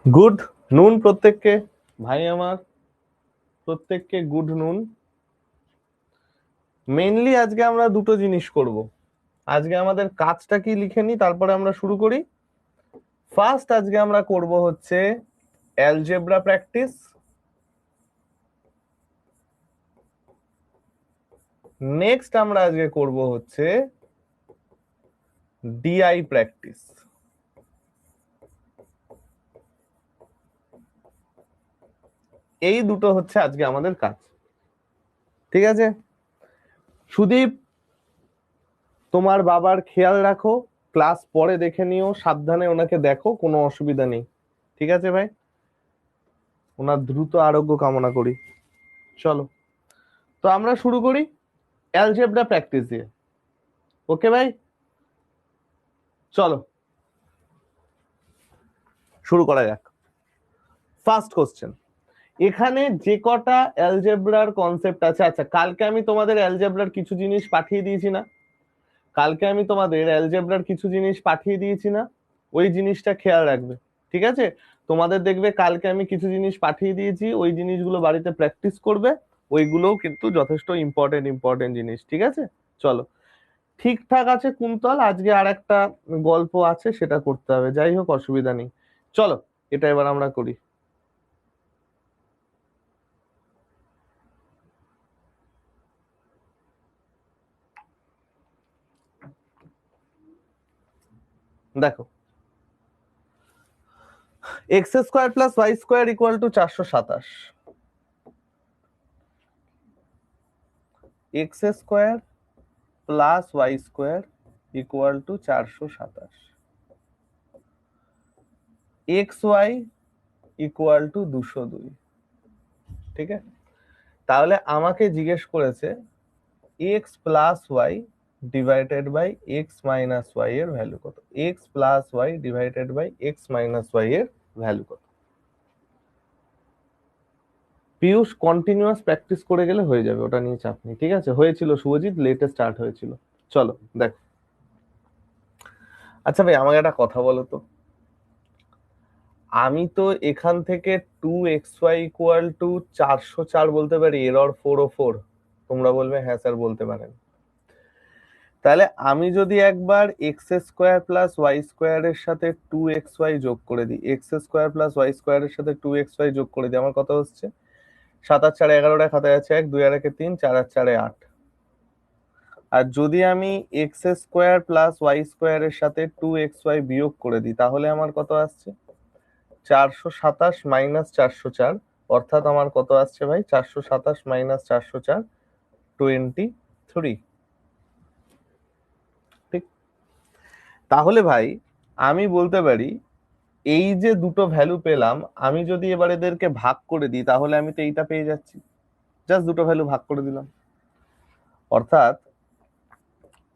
Good নুন প্রত্যেককে, ভাই আমার প্রত্যেককে গুড নুন। মেইনলি আজকে আমরা দুটো জিনিস করব। আজকে আমাদের কাজটা কি লিখে নি, তারপরে আমরা শুরু করি। ফার্স্ট আজকে আমরা করব হচ্ছে অ্যালজেব্রা প্র্যাকটিস। নেক্সট আমরা আজকে করব হচ্ছে ডিআই প্র্যাকটিস। এই দুটো হচ্ছে আজকে আমাদের কাজ, ঠিক আছে? সুদীপ, তোমার বাবার খেয়াল রাখো, ক্লাস পরে দেখে নিও, সাবধানে ওনাকে দেখো, কোনো অসুবিধা নেই, ঠিক আছে ভাই? ওনার দ্রুত আরোগ্য কামনা করি। চলো, তো আমরা শুরু করি অ্যালজেব্রা প্র্যাকটিস দিয়ে। ওকে ভাই, চলো শুরু করা যাক। ফার্স্ট কোশ্চেন, এখানে যে কটা অ্যালজেব্রার কনসেপ্ট আছে, আচ্ছা কালকে আমি তোমাদের অ্যালজেব্রার কিছু জিনিস পাঠিয়ে দিয়েছি না? কালকে আমি তোমাদের অ্যালজেব্রার কিছু জিনিস পাঠিয়ে দিয়েছি না? ওই জিনিসটা খেয়াল রাখবে, ঠিক আছে? তোমাদের দেখবে কালকে আমি কিছু জিনিস পাঠিয়ে দিয়েছি, ওই জিনিসগুলো বাড়িতে প্র্যাকটিস করবে। ওইগুলোও কিন্তু যথেষ্ট ইম্পর্টেন্ট ইম্পর্টেন্ট জিনিস, ঠিক আছে? চলো, ঠিকঠাক আছে কুন্তল, আজকে আর একটা গল্প আছে, সেটা করতে হবে, যাই হোক অসুবিধা নেই। চলো, এটা এবার আমরা করি। দেখো, x square plus y square equal to 427। X square plus y square equal to 427। X y equal to 202। ঠিক আছে, তাহলে আমাকে জিজ্ঞেস করেছে x plus y divided by x minus Y এর ভ্যালু কত। X plus y divided by x minus Y এর value কত? পিয়ুষ কন্টিনিউয়াস প্র্যাকটিস করে গেলে হয়ে যাবে, ওটা নিয়ে চাপ নেই, ঠিক আছে? হয়েছিল শুভজিৎ, লেটে স্টার্ট হয়েছিল। চলো দেখো, আচ্ছা ভাই আমাকে একটা কথা বলো তো, আমি তো এখান থেকে 2xy ইকুয়াল টু 404 বলতে পারি, এরর 404। তোমরা বলবে হ্যাঁ স্যার বলতে পারেন। তাহলে আমি যদি একবার এক্স স্কোয়ার প্লাস ওয়াই স্কোয়ারের সাথে 2xy যোগ করে দিই, এক্স স্কোয়ার প্লাস ওয়াই স্কোয়ারের সাথে 2xy যোগ করে দিই, আমার কত হচ্ছে? 7 আর 4 11টা, খাতায় আছে 1, 2 আর 1 3, 4 আর 4 8। আর যদি আমি এক্স স্কোয়ার প্লাস ওয়াই স্কোয়ারের সাথে 2xy বিয়োগ করে দিই, তাহলে আমার কত আসছে? 427 মাইনাস 404, অর্থাৎ আমার কত আসছে ভাই? 427 মাইনাস 404, 23। ঠিক, তাহলে ভাই আমি বলতে পারি এই যে দুটো ভ্যালু পেলাম, আমি যদি এবার এদেরকে ভাগ করে দিই, তাহলে আমি তো এইটা পেয়ে যাচ্ছি। জাস্ট দুটো ভ্যালু ভাগ করে দিলাম, অর্থাৎ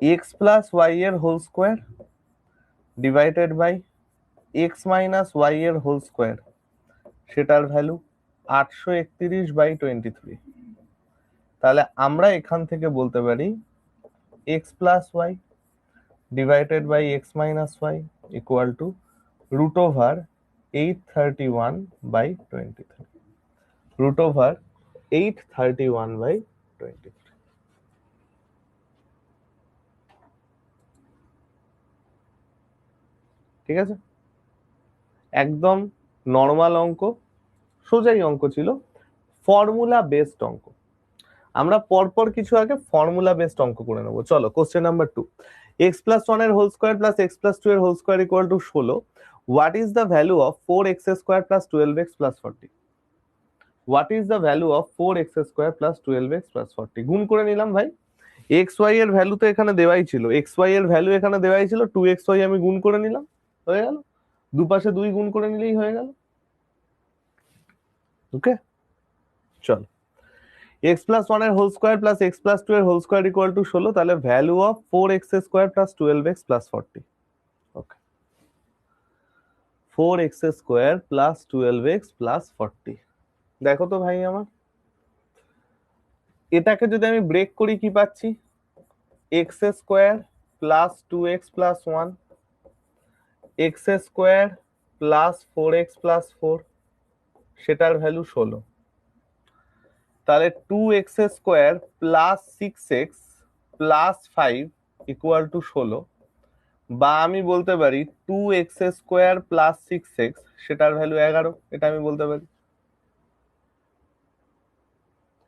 এক্স প্লাস ওয়াই এর whole square divided by x minus Y এর হোল স্কোয়ার, সেটার ভ্যালু 831/23। তাহলে আমরা এখান থেকে বলতে পারি x plus y divided by x minus y equal to root over 831/23। Root over 831/23। ঠিক আছে, একদম নর্মাল অঙ্ক, সোজাই অঙ্ক ছিল, ফর্মুলা বেসড অঙ্ক। আমরা পরপর কিছু আগে ফর্মুলা বেসড অঙ্ক করে নেবো। চলো কোশ্চেন নাম্বার 2, এক্স প্লাস 1 এর whole square plus x plus 2 এর whole square equal to 16। What is the value of 4x square plus 12x plus 40? What is the value of 4x square plus 12x plus 40? গুণ করে নিলাম ভাই, x Y এর value তো এখানে দেওয়াই ছিল, এক্স ওয়াই এর ভ্যালু এখানে দেওয়াই ছিল, 2xy আমি গুণ করে নিলাম, হয়ে গেল। দুপাশে 2 গুণ করে নিলেই হয়ে গেল। ওকে, চল, এক্স প্লাস 1 এর whole square plus x plus 2 এর হোল স্কোয়ার ইকুয়াল টু 16, তাহলে value of 4x square plus 12x plus 40। Okay, 4x square plus 12x plus 40। দেখো তো ভাই আমার, এটাকে যদি আমি ব্রেক করি কি পাচ্ছি? X square plus 2x plus 1, x square plus 4x plus 4, সেটার ভ্যালু 16। তাহলে 2x square plus 6x plus 5 equal to 16, বা আমি বলতে পারি 2x স্কোয়ার প্লাস 6x সেটার ভ্যালু 11, এটা আমি বলতে পারি।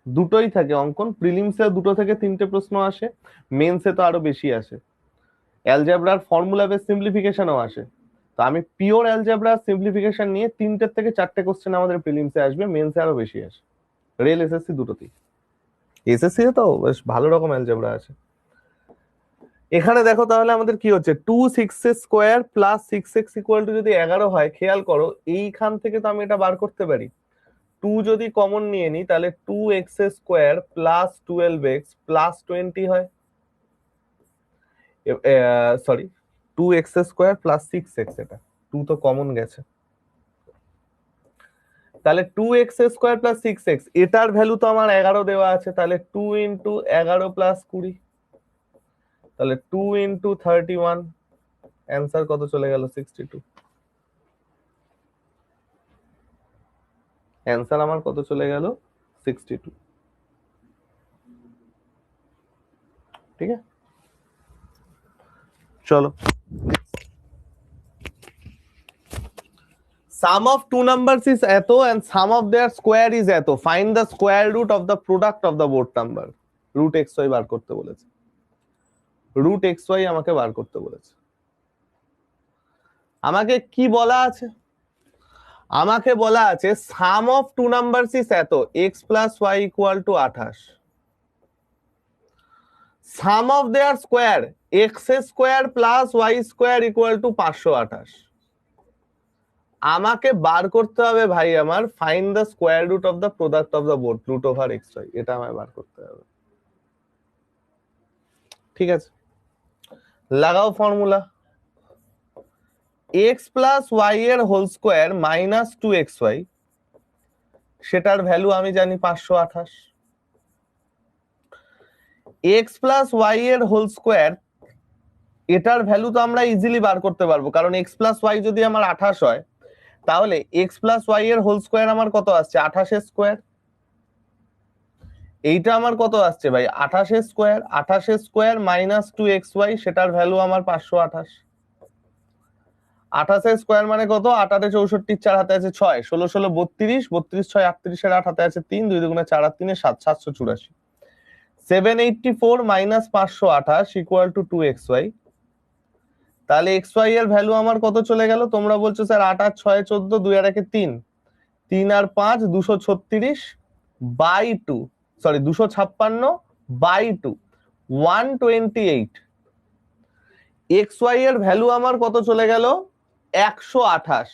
দুটোই থাকে অঙ্কন, প্রিলিমসে দুটো থেকে তিনটে প্রশ্ন আসে, মেন্সে তো আরো বেশি আসে। অ্যালজেব্রার ফর্মুলা বেস সিম্পলিফিকেশনও আসে। তো আমি পিওর অ্যালজেব্রার সিম্পলিফিকেশন নিয়ে 3টে থেকে 4টে কোশ্চেন আমাদের প্রিলিমসে আসবে, মেন্সে আরো বেশি আসে, রেল এসএসসি দুটোতেই। এসএসসি তো বেশ ভালো রকম অ্যালজেব্রা আছে। এখানে দেখো তাহলে আমাদের কি হচ্ছে, 2 square plus 6x equal to যদি 11 হয়, খেয়াল করো এইখান থেকে তো আমি এটা বার করতে পারি। 2 যদি কমন নিয়ে নিই তাহলে 2x square plus 12x plus 20 হয়, sorry 2x square plus 6x, এটা 2 তো কমন গেছে। তাহলে 2x স্কোয়ার প্লাস 6x এটার ভ্যালু তো আমার 11 দেওয়া আছে, তাহলে 2 ইন্টু 11 প্লাস 20, তাহলে 2 ইন্টু 31, অ্যান্সার কত চলে গেল 62। অ্যান্সার আমার কত চলে গেল 62। ঠিক আছে, চলো। Sum of two numbers is এত and sum of their square is এত. Find the square root of the product of the both number. Root xy বার করতে বলেছে, root xy আমাকে বার করতে বলেছে। আমাকে কি বলা আছে, আমাকে বলা আছে sum of two numbers is এত, x plus y equal to 28, sum of their square x square plus y square equal to 528। আমাকে বার করতে হবে ভাই আমার find the square root of the product of the both root over x y, এটা আমায় বার করতে হবে। ঠিক আছে, লাগাও ফর্মুলা, এক্স প্লাস ওয়াই এর হোল স্কোয়ার মাইনাস 2xy, সেটার ভ্যালু আমি জানি 528। এক্স প্লাস ওয়াই এর হোল স্কোয়ার, এটার ভ্যালু তো আমরা ইজিলি বার করতে পারবো, কারণ এক্স প্লাস ওয়াই যদি আমার 28 হয়, তাহলে এক্স প্লাস ওয়াই এর হোল স্কোয়ার আমার কত আসছে 28 স্কোয়ার, এইটা আমার কত আসছে ভাই 28 স্কোয়ার, 28 স্কোয়ার মাইনাস 2xy, সেটার ভ্যালু আমার 528। 28 স্কোয়ার মানে কত, 8 8 64, 4 হাতে আছে 6, 16 16 32, 32 6 38 এর 8 হাতে আছে 3, 2 2 4 আর 3 7, 784। 784 মাইনাস 528 ইকুয়াল টু 2xy। তাহলে xy এর ভ্যালু আমার কত চলে গেল, তোমরা বলছো স্যার 8 8 6 14, 2 আর 1 3, 3 আর 5 236 বাই 2, সরি 256 বাই 2, 128। xy এর ভ্যালু আমার কত চলে গেল 128।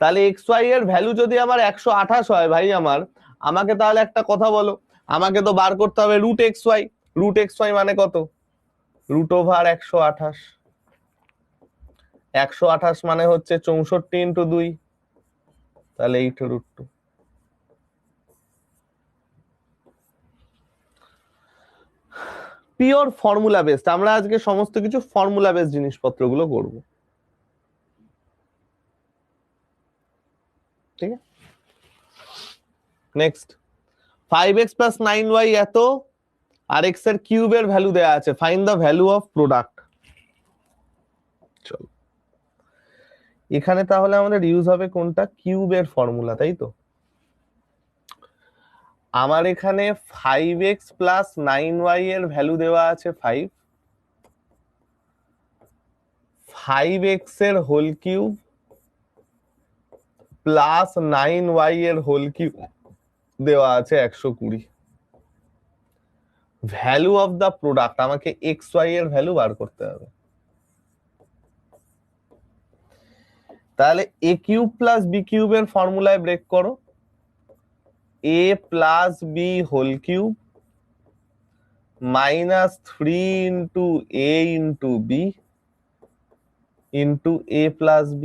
তাহলে xy এর ভ্যালু যদি আমার 128 হয় ভাই আমার, আমাকে তাহলে একটা কথা বলো, আমাকে তো বার করতে হবে রুট xy। রুট xy মানে কত, রুট ওভার 128। 128 মানে হচ্ছে 64 ইন্টু 2, তাহলে 8√2। পিওর ফর্মুলা বেসড, আমরা আজকে সমস্ত কিছু ফর্মুলা বেসড জিনিসপত্রগুলো করব। ঠিক আছে, নেক্সট 5x প্লাস 9y এত, আর x এর কিউবের ভ্যালু দেয়া আছে, find the value of product. চলো, এখানে তাহলে আমাদের ইউজ হবে কোনটা, কিউবের ফর্মুলা, তাই তো। আমার এখানে 5x প্লাস 9y এর ভ্যালু দেওয়া আছে 5, 5x এর হোল কিউব প্লাস 9y এর হোল কিউব দেওয়া আছে 120। ভ্যালু অফ দ্য প্রোডাক্ট, আমাকে xy এর ভ্যালু বার করতে হবে। তাহলে a কিউব প্লাস b কিউবের ফর্মুলায় ব্রেক করো, a plus b whole cube minus 3 into a into b into a plus b।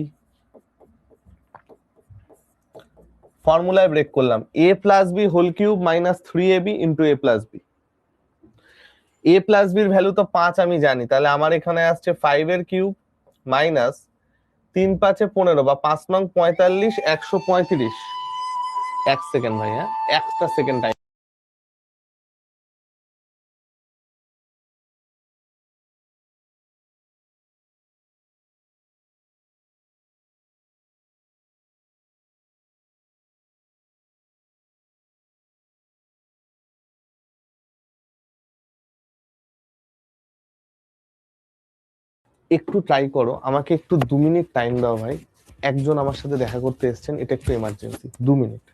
ফর্মুলায় ব্রেক করলাম, a plus b whole cube minus 3ab into a plus b। a plus b এর value তো 5 আমি জানি, তাহলে আমার এখানে আসছে 5 এর কিউব মাইনাস 3×5=15 বা 5×9=45, 135। 1 সেকেন্ড ভাই, হ্যাঁ, একটা সেকেন্ড টাইম। একটু ট্রাই করো, আমাকে একটু 2 মিনিট টাইম দাও ভাই। একজন আমার সাথে দেখা করতে এসেছেন, এটা একটু এমার্জেন্সি, 2 মিনিট।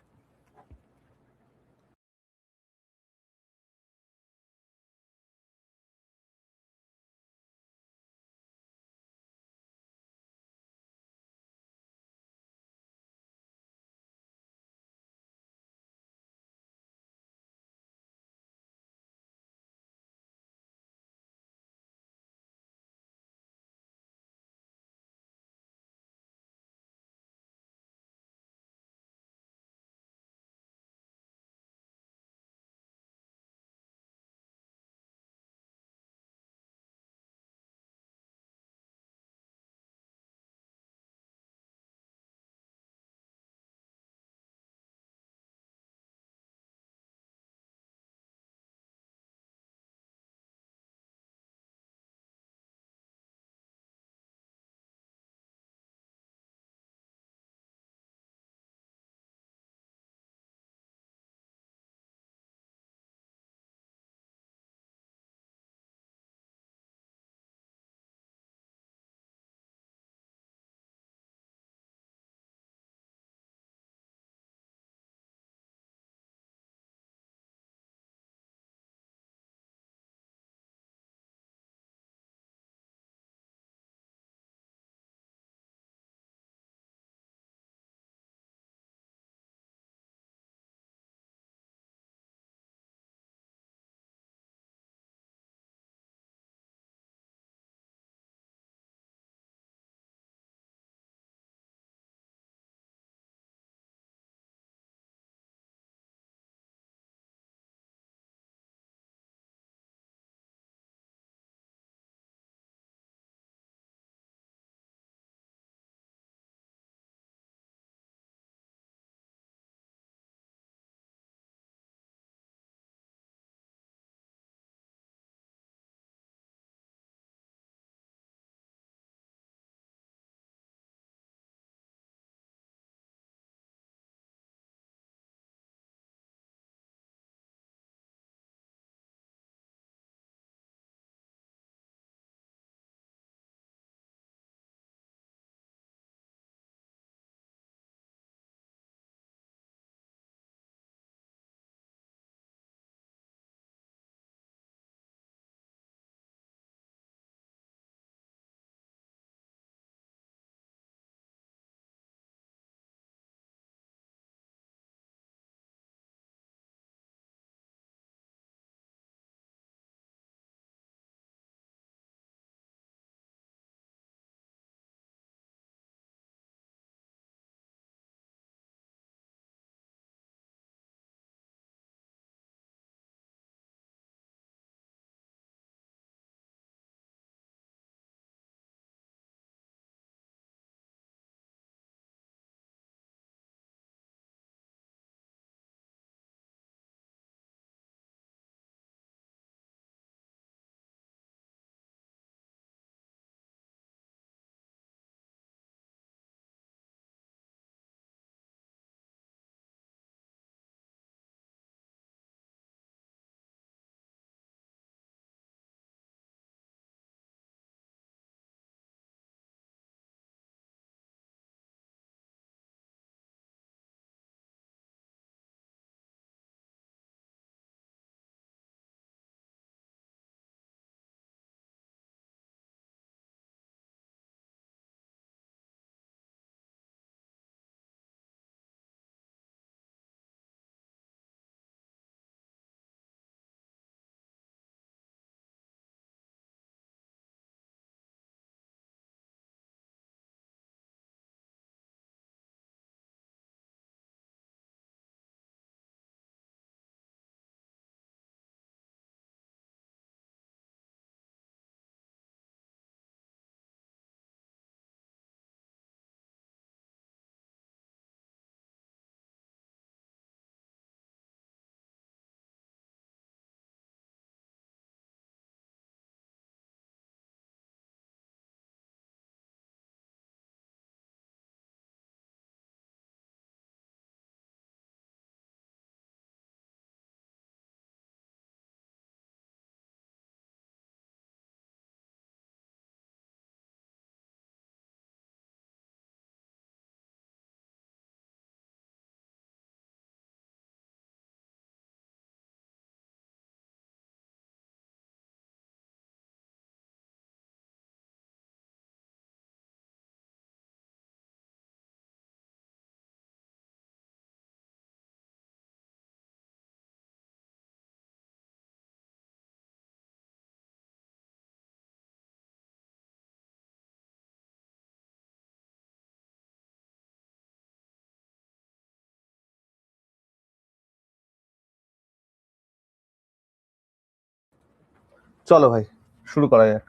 চলো ভাই শুরু করা যাক।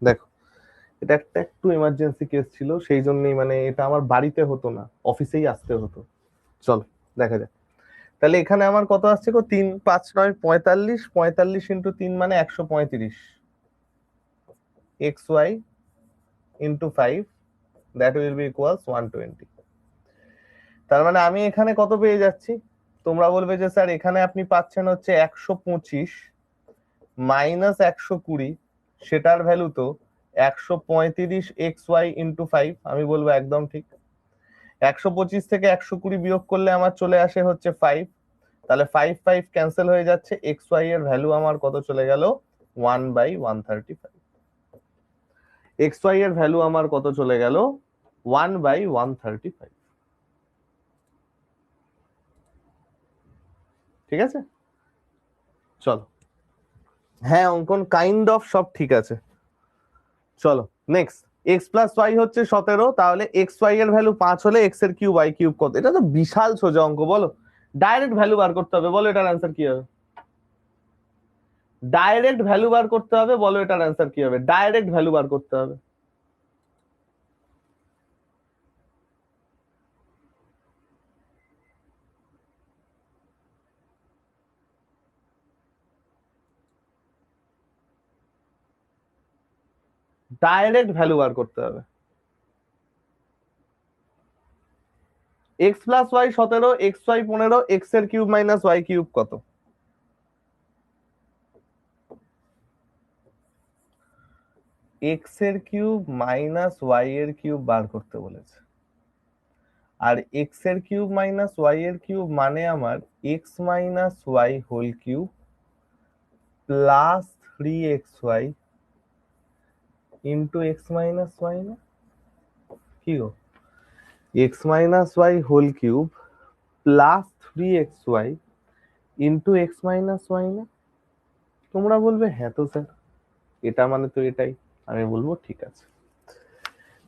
দেখো, এটা একটা একটু এমার্জেন্সি কেস ছিল, সেই জন্যই মানে এটা আমার বাড়িতে হতো না, অফিসেই আসতে হতো। চলো দেখা যাক। তাহলে এখানে আমার কত আসছে গো, 3 5 9 45, 45 × 3 মানে 135, xy × 5, that will be equals 120। তার মানে আমি এখানে কত পেয়ে যাচ্ছি, তোমরা বলবে যে স্যার এখানে আপনি পাচ্ছেন হচ্ছে 125 মাইনাস 120, সেটার ভ্যালু তো 135 xy × 5। আমি বলবো একদম ঠিক। 125 থেকে 120 বিয়োগ করলে আমার চলে আসে হচ্ছে 5, তাহলে 5 5 ক্যান্সেল হয়ে যাচ্ছে, xy এর ভ্যালু আমার কত চলে গেল, 1/135। xy এর ভ্যালু আমার কত চলে গেল, 1/135। ঠিক আছে, চলো। হ্যাঁ, অঙ্কন কাইন্ড অফ সব ঠিক আছে। চলো নেক্সট। এক্স প্লাস ওয়াই হচ্ছে 17, তাহলে এক্স ওয়াই এর ভ্যালু 5 হলে এক্স এর কিউব ওয়াই কিউব কত? এটা তো বিশাল সোজা অঙ্ক, বলো। ডাইরেক্ট ভ্যালু বার করতে হবে, বলো এটার অ্যান্সার কি হবে। ডাইরেক্ট ভ্যালু বার করতে হবে, বলো এটার অ্যান্সার কি হবে। ডাইরেক্ট ভ্যালু বার করতে হবে। ডাইরেক্ট ভ্যালু বার করতে হবে। X plus Y 17, X Y 15, X এর কিউব মাইনাস ওয়াই কিউব কত? এক্স এর কিউব মাইনাস ওয়াই এর কিউব বার করতে বলেছে। আর এক্স এর কিউব মাইনাস ওয়াই এর কিউব মানে আমার x minus Y whole cube plus 3xy into X minus Y, না কি গো, X minus Y whole cube plus 3xy into X minus Y, না? তোমরা বলবে হ্যাঁ তো স্যার, এটা মানে তো এটাই। আমি বলবো ঠিক আছে।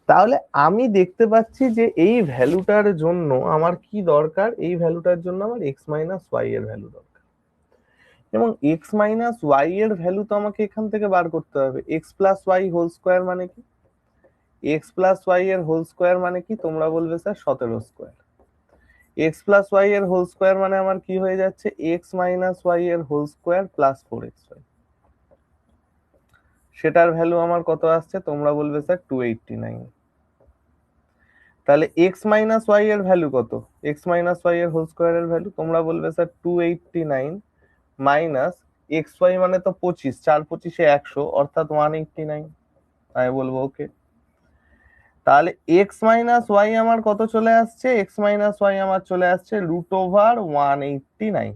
তাহলে আমি দেখতে পাচ্ছি যে এই ভ্যালুটার জন্য আমার কি দরকার, এই ভ্যালুটার জন্য আমার এক্স মাইনাস ওয়াই এর ভ্যালু দরকার, এবং এক্স মাইনাস ওয়াই এর ভ্যালু তো আমাকে এখান থেকে বার করতে হবে। X plus y whole square মানে কি, এক্স প্লাস ওয়াই এর হোল স্কোয়ার মানে কি, তোমরা বলবে sir 17 square. X plus y এর হোল স্কোয়ার মানে আমার কি হয়ে যাচ্ছে, এক্স মাইনাস ওয়াই এর হোল স্কোয়ার প্লাস 4xy। সেটার ভ্যালু আমার কত আসছে, তোমরা বলবে স্যার 289। তাহলে এক্স মাইনাস ওয়াই এর ভ্যালু কত, এক্স মাইনাস ওয়াই এর হোল স্কোয়ার এর ভ্যালু তোমরা বলবে স্যার 289 মাইনাস এক্স ওয়াই মানে তো 25, 4 25 100, অর্থাৎ 189। আমি বলবো ওকে। তাহলে এক্স মাইনাস ওয়াই আমার কত চলে আসছে, এক্স মাইনাস ওয়াই আমার চলে আসছে √189।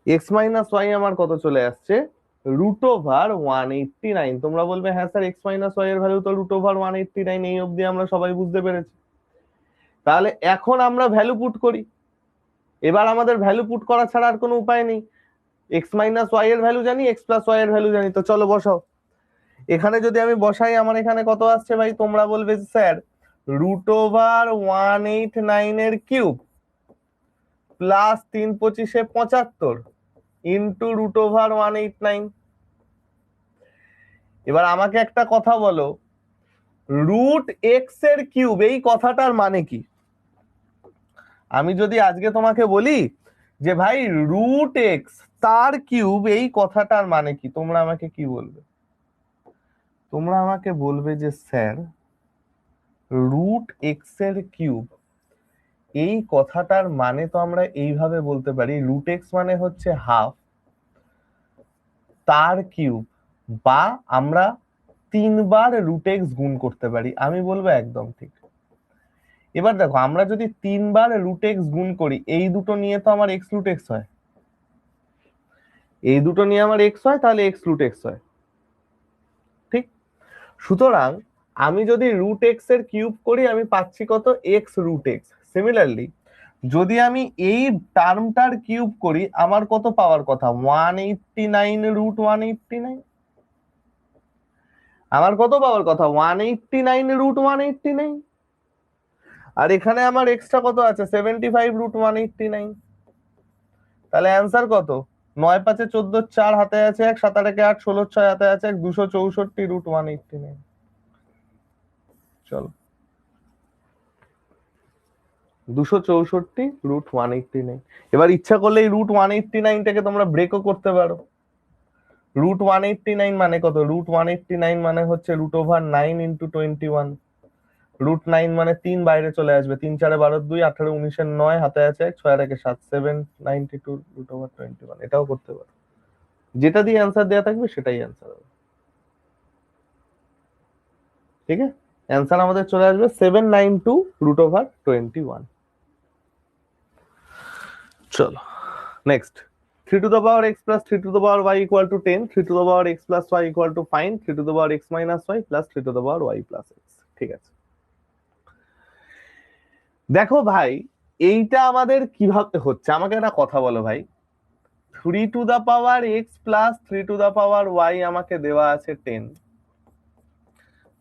এক্স মাইনাস ওয়াই আমার কত চলে আসছে, √189। তোমরা বলবে হ্যাঁ স্যার এক্স মাইনাস ওয়াই এর ভ্যালু তো √189, এই অবধি আমরা সবাই বুঝতে পেরেছি। তাহলে এখন আমরা ভ্যালু পুট করি। এবার আমাদের ভ্যালু পুট করা ছাড়া আর কোনো উপায় নেই। এক্স মাইনাস ওয়াই এর ভ্যালু জানি, এক্স প্লাস ওয়াই এর ভ্যালু জানি, তো চলো বসাও। এখানে যদি আমি বসাই, আমার এখানে কত আসছে ভাই, তোমরা বলবে স্যার √189 এর কিউব প্লাস 3 25 75 ইন্টু √189। এবার আমাকে একটা কথা বলো, √x এর কিউব এই কথাটার মানে কি? আমি যদি আজকে তোমাকে বলি যে ভাই √x তার কিউব এই কথাটার মানে কি, তোমরা আমাকে কি বলবে? তোমরা আমাকে বলবে যে স্যার √x এর কিউব এই কথাটার মানে তো আমরা এইভাবে বলতে পারি, √x মানে হচ্ছে হাফ, তার কিউব, বা আমরা 3 বার √x গুণ করতে পারি। আমি বলবো একদম ঠিক। এবার দেখো, আমরা যদি 3 বার √x গুণ করি, এই দুটো নিয়ে তো আমার x √x হয়, এই দুটো নিয়ে আমার x হয়, তাহলে x √x হয়, ঠিক? সুতরাং আমি যদি √x এর কিউব করি, আমি পাচ্ছি কত, x √x। সিমিলারলি যদি আমি এই টার্মটার কিউব করি, আমার কত পাওয়ার কথা, 189 √189। আমার কত পাওয়ার কথা, 189 √189। আর এখানে আমার এক্সট্রা কত আছে, 75 √189। তাহলে অ্যান্সার কত? 9 5 14 4 হাতে আছে 1, 7 8 8 16 6 হাতে আছে 1, 264 √189। চলো 264 √189। এবার ইচ্ছা করলে এই √189টাকে তোমরা ব্রেকও করতে পারো। √189 মানে কত? √189 মানে হচ্ছে √9 × 21। √9 মানে 3 বাইরে চলে আসবে, 3 4 12 2 18 19 9 হাতে আছে 1, 6 8 7 7 92 √21। এটাও করতে পারো, যেটা দিয়ে অ্যান্সার দেওয়া থাকবে সেটাই অ্যান্সার হবে। ঠিক আছে, অ্যান্সার আমাদের চলে আসবে 792 √21। চলো next, 3 to the power x plus 3 to the power y equal to 10, 3 to the power x plus y equal to find 3 to the power x minus y plus 3 to the power y plus x। ঠিক আছে, দেখো ভাই এইটা আমাদের কিভাবে হচ্ছে, আমাকে একটা কথা বলো ভাই। 3 to the power x plus 3 to the power y আমাকে দেওয়া আছে 10,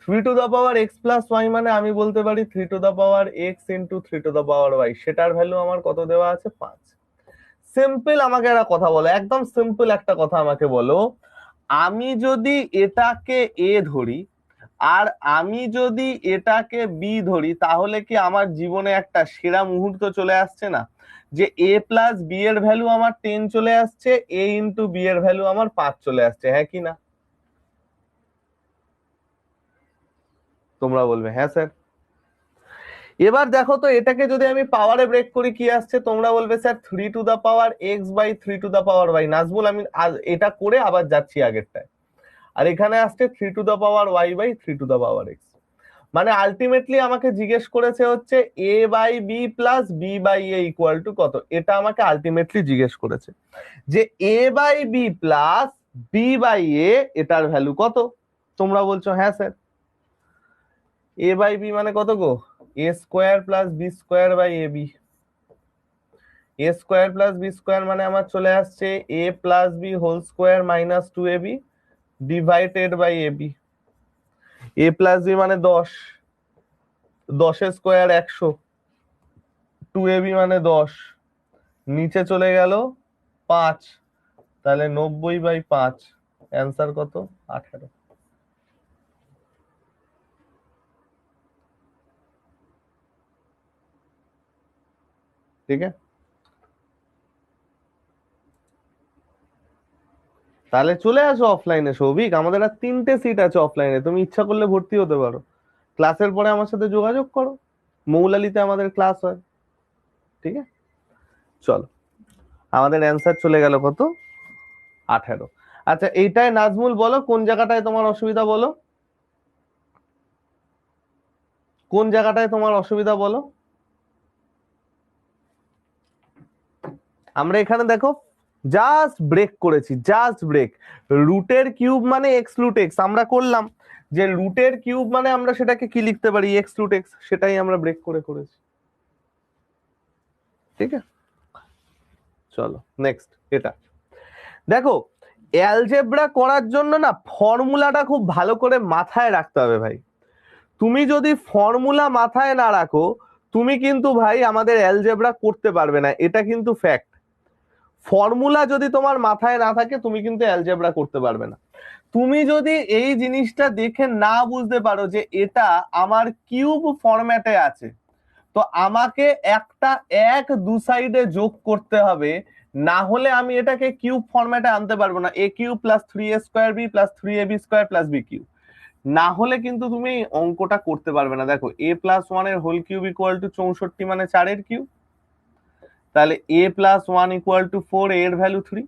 3 to the power x plus y মানে আমি বলতে পারি 3 to the power x into 3 to the power y, সেটার ভ্যালু আমার কত দেওয়া আছে? 5। সিম্পল আমাকে একটা কথা বলো, একদম সিম্পল একটা কথা আমাকে বলো, আমি যদি এটাকে a ধরি আর আমি যদি এটাকে b ধরি, তাহলে কি আমার জীবনে একটা সেরা মুহূর্ত চলে আসছে না? যে a প্লাস b এর ভ্যালু আমার 10 চলে আসছে, a ইন্টু b এর ভ্যালু আমার 5 চলে আসছে, হ্যাঁ কি না? তোমরা বলবে হ্যাঁ স্যার। এবার দেখো তো এটাকে যদি আমি পাওয়ারে ব্রেক করি কি আসছে? তোমরা বলবে sir 3 to the power x by 3 to the power y। Nazmul আমি এটা করে আবার যাচ্ছি আগেরটায়, আর এখানে আসছে 3 to the power y by 3 to the power x। মানে আলটিমেটলি আমাকে জিজ্ঞেস করেছে হচ্ছে a by b plus b by a equal to কত, এটা আমাকে আলটিমেটলি জিজ্ঞেস করেছে যে a by b plus b by a এটার ভ্যালু কত। তোমরা বলছো হ্যাঁ স্যার। a by b মানে কত গো? a square plus b square by ab। a square plus b square মানে আমার চলে আসছে a plus b whole square minus 2ab divided by ab। a plus b মানে 10, 10 এর স্কোয়ার 100, 2ab মানে 10, নিচে চলে গেল 5, তাহলে 90/5। অ্যান্সার কত? 18। ঠিক আছে, তাহলে চলে আসো অফলাইনে সৌভিক, আমাদের আর 3টে সিট আছে অফলাইনে, তুমি ইচ্ছা করলে ভর্তি হতে পারো। ক্লাসের পরে আমার সাথে যোগাযোগ করো, মৌলালিতে আমাদের ক্লাস হয়। ঠিক আছে, চলো আমাদের অ্যান্সার চলে গেল কত? 18। আচ্ছা এইটাই নাজমুল বলো কোন জায়গাটায় তোমার অসুবিধা, বলো কোন জায়গাটায় তোমার অসুবিধা বলো। আমরা এখানে দেখো জাস্ট ব্রেক করেছি, জাস্ট ব্রেক। রুটের কিউব মানে এক্স রুট এক্স আমরা করলাম, যে রুটের কিউব মানে আমরা সেটাকে কি লিখতে পারি? এক্স রুট এক্স, সেটাই আমরা ব্রেক করে করেছি। ঠিক আছে, চলো নেক্সট। এটা দেখো অ্যালজেব্রা করার জন্য না ফর্মুলাটা খুব ভালো করে মাথায় রাখতে হবে ভাই। তুমি যদি ফর্মুলা মাথায় না রাখো, তুমি কিন্তু ভাই আমাদের অ্যালজেব্রা করতে পারবে না, এটা কিন্তু ফ্যাক্ট। ফর্মুলা যদি তোমার মাথায় না থাকে তুমি কিন্তু অ্যালজেব্রা করতে পারবে না। তুমি যদি এই জিনিসটা দেখে না বুঝতে পারো যে এটা আমার কিউব ফরম্যাটে আছে, তো আমাকে একটা এক দু সাইডে যোগ করতে হবে, না হলে আমি এটাকে কিউব ফরম্যাটে আনতে পারবো না। a cube plus 3a square b plus 3ab square plus b cube, না হলে কিন্তু তুমি অঙ্কটা করতে পারবে না। দেখো a প্লাস 1 এর হোল কিউব ইকুয়াল টু 64 মানে 4 এর কিউব, তাহলে a প্লাস 1 ইকুয়াল টু 4, এর ভ্যালু 3,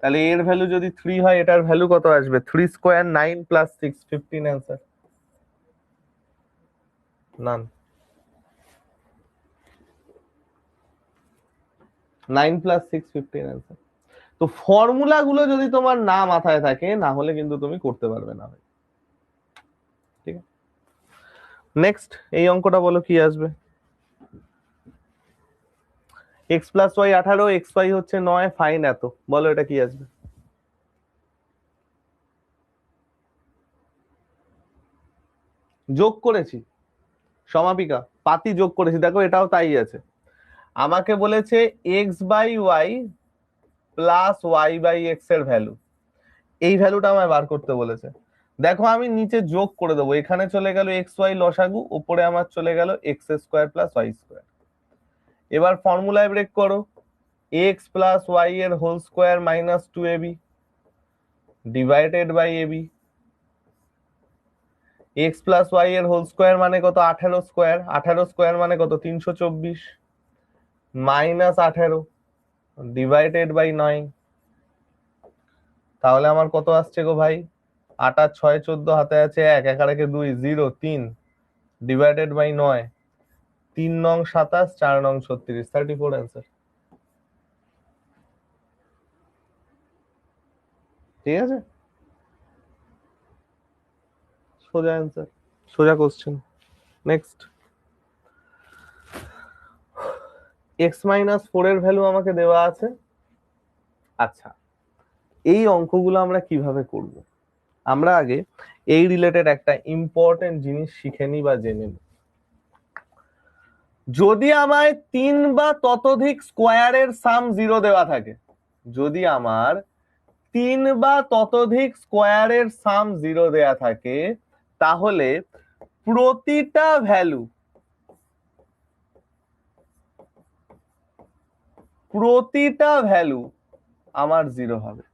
তাহলে এর ভ্যালু যদি 3 হয় এটার ভ্যালু কত আসবে? 3 স্কোয়ার 9 প্লাস 6 15। অ্যান্সার নান, 9 প্লাস 6 15 অ্যান্সার। তো ফর্মুলা গুলো যদি তোমার না মাথায় থাকে, না হলে কিন্তু তুমি করতে পারবে না। ঠিক আছে, নেক্সট এই অঙ্কটা বলো কি আসবে? x plus y 18, x y হচ্ছে 9, ফাইন এত, বলো এটা কি আসবে? যোগ করেছি সমাপিকা পাতি যোগ করেছি, দেখো এটাও তাই আছে। আমাকে বলেছে x by y plus y by x এর ভ্যালু, এই ভ্যালুটা আমায় বার করতে বলেছে। দেখো আমি নিচে যোগ করে দেবো, এখানে চলে গেল এক্স ওয়াই লসাগু, উপরে আমার চলে গেল x square plus y square. এবার ফর্মুলায় ব্রেক করো, এক্স প্লাস ওয়াই এর whole square minus 2ab divided by ab। X plus y এর হোল স্কোয়ার মানে কত? 18 স্কোয়ার, 18 স্কোয়ার মানে কত? 324 মাইনাস 18 ডিভাইডেড বাই 9। তাহলে আমার কত আসছে গো ভাই? 8 আর 6 14, হাতে আছে 1, 1 আর 1 2, 0 3 ডিভাইডেড বাই 9, 3 নং 27, 4 নং 36, 34 অ্যান্সার। ঠিক আছে, সোজা অ্যান্সার, সোজা কোশ্চেন। নেক্সট, এক্স মাইনাস 4 এর ভ্যালু আমাকে দেওয়া আছে। আচ্ছা, এই অঙ্কগুলো আমরা কিভাবে করব? আমরা আগে এই রিলেটেড একটা ইম্পর্টেন্ট জিনিস শিখে নিই বা জেনে নিই। যদি আমায় 3 বা ততোধিক স্কোয়ারের সাম 0 দেওয়া থাকে, যদি আমার 3 বা ততোধিক স্কোয়ারের সাম 0 দেয়া থাকে, তাহলে প্রতিটা ভ্যালু আমার 0 হবে।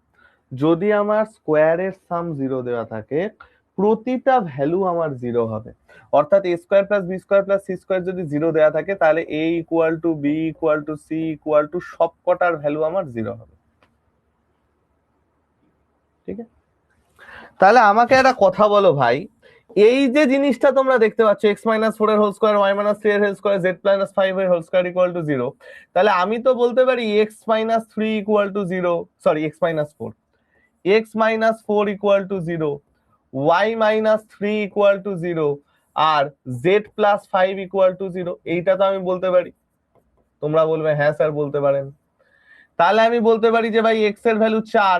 যদি আমার স্কোয়ারের সাম 0 দেওয়া থাকে, প্রতিটা ভ্যালু আমার 0 হবে। অর্থাৎ A square plus B square plus C square যদি 0 দেওয়া থাকে, তাহলে A equal to B equal to C equal to সব কটার ভ্যালু আমার 0 হবে। ঠিক আছে, তাহলে আমাকে একটা কথা বলো ভাই, এই যে জিনিসটা তোমরা দেখতে পাচ্ছ, এক্স মাইনাস 4 এর হোল স্কোয়ার, ওয়াই মাইনাস 3 এর হোল স্কোয়ার, জেড মাইনাস 5 এর হোল স্কোয়ার ইকুয়াল টু 0, তাহলে আমি তো বলতে পারি x minus 3 equal to 0, sorry x minus 4, x minus 4 equal to 0, y minus 3 equal to 0, আর z plus 5 equal to 0, এইটা তো আমি বলতে পারি। তোমরা বলবে হ্যাঁ স্যার বলতে পারেন। তাহলে আমি বলতে পারি যে ভাই x এর ভ্যালু 4,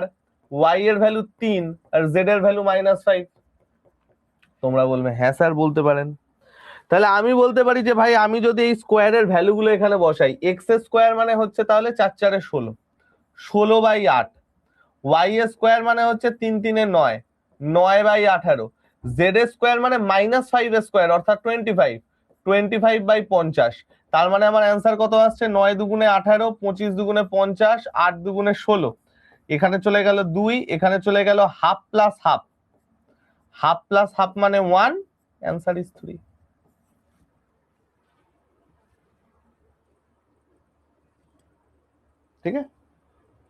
y এর ভ্যালু 3 আর z এর ভ্যালু -5। তোমরা বলবে হ্যাঁ স্যার বলতে পারেন। তাহলে আমি বলতে পারি যে ভাই আমি যদি এই স্কোয়ারের ভ্যালুগুলো এখানে বসাই, x এর স্কোয়ার মানে হচ্ছে তাহলে 4 4 16, 16/8, y এর স্কোয়ার মানে হচ্ছে 3 3 9, 9/18, z এর স্কোয়ার মানে -5 স্কোয়ার অর্থাৎ 25, 25/50। তার মানে আমার অ্যান্সার কত আসছে? 9 দুগুণে 18, 25 দুগুণে 50, 8 দুগুণে 16, এখানে চলে গেল 2, এখানে চলে গেল half plus half, half plus half মানে 1, অ্যান্সার ইজ 3। ঠিক আছে,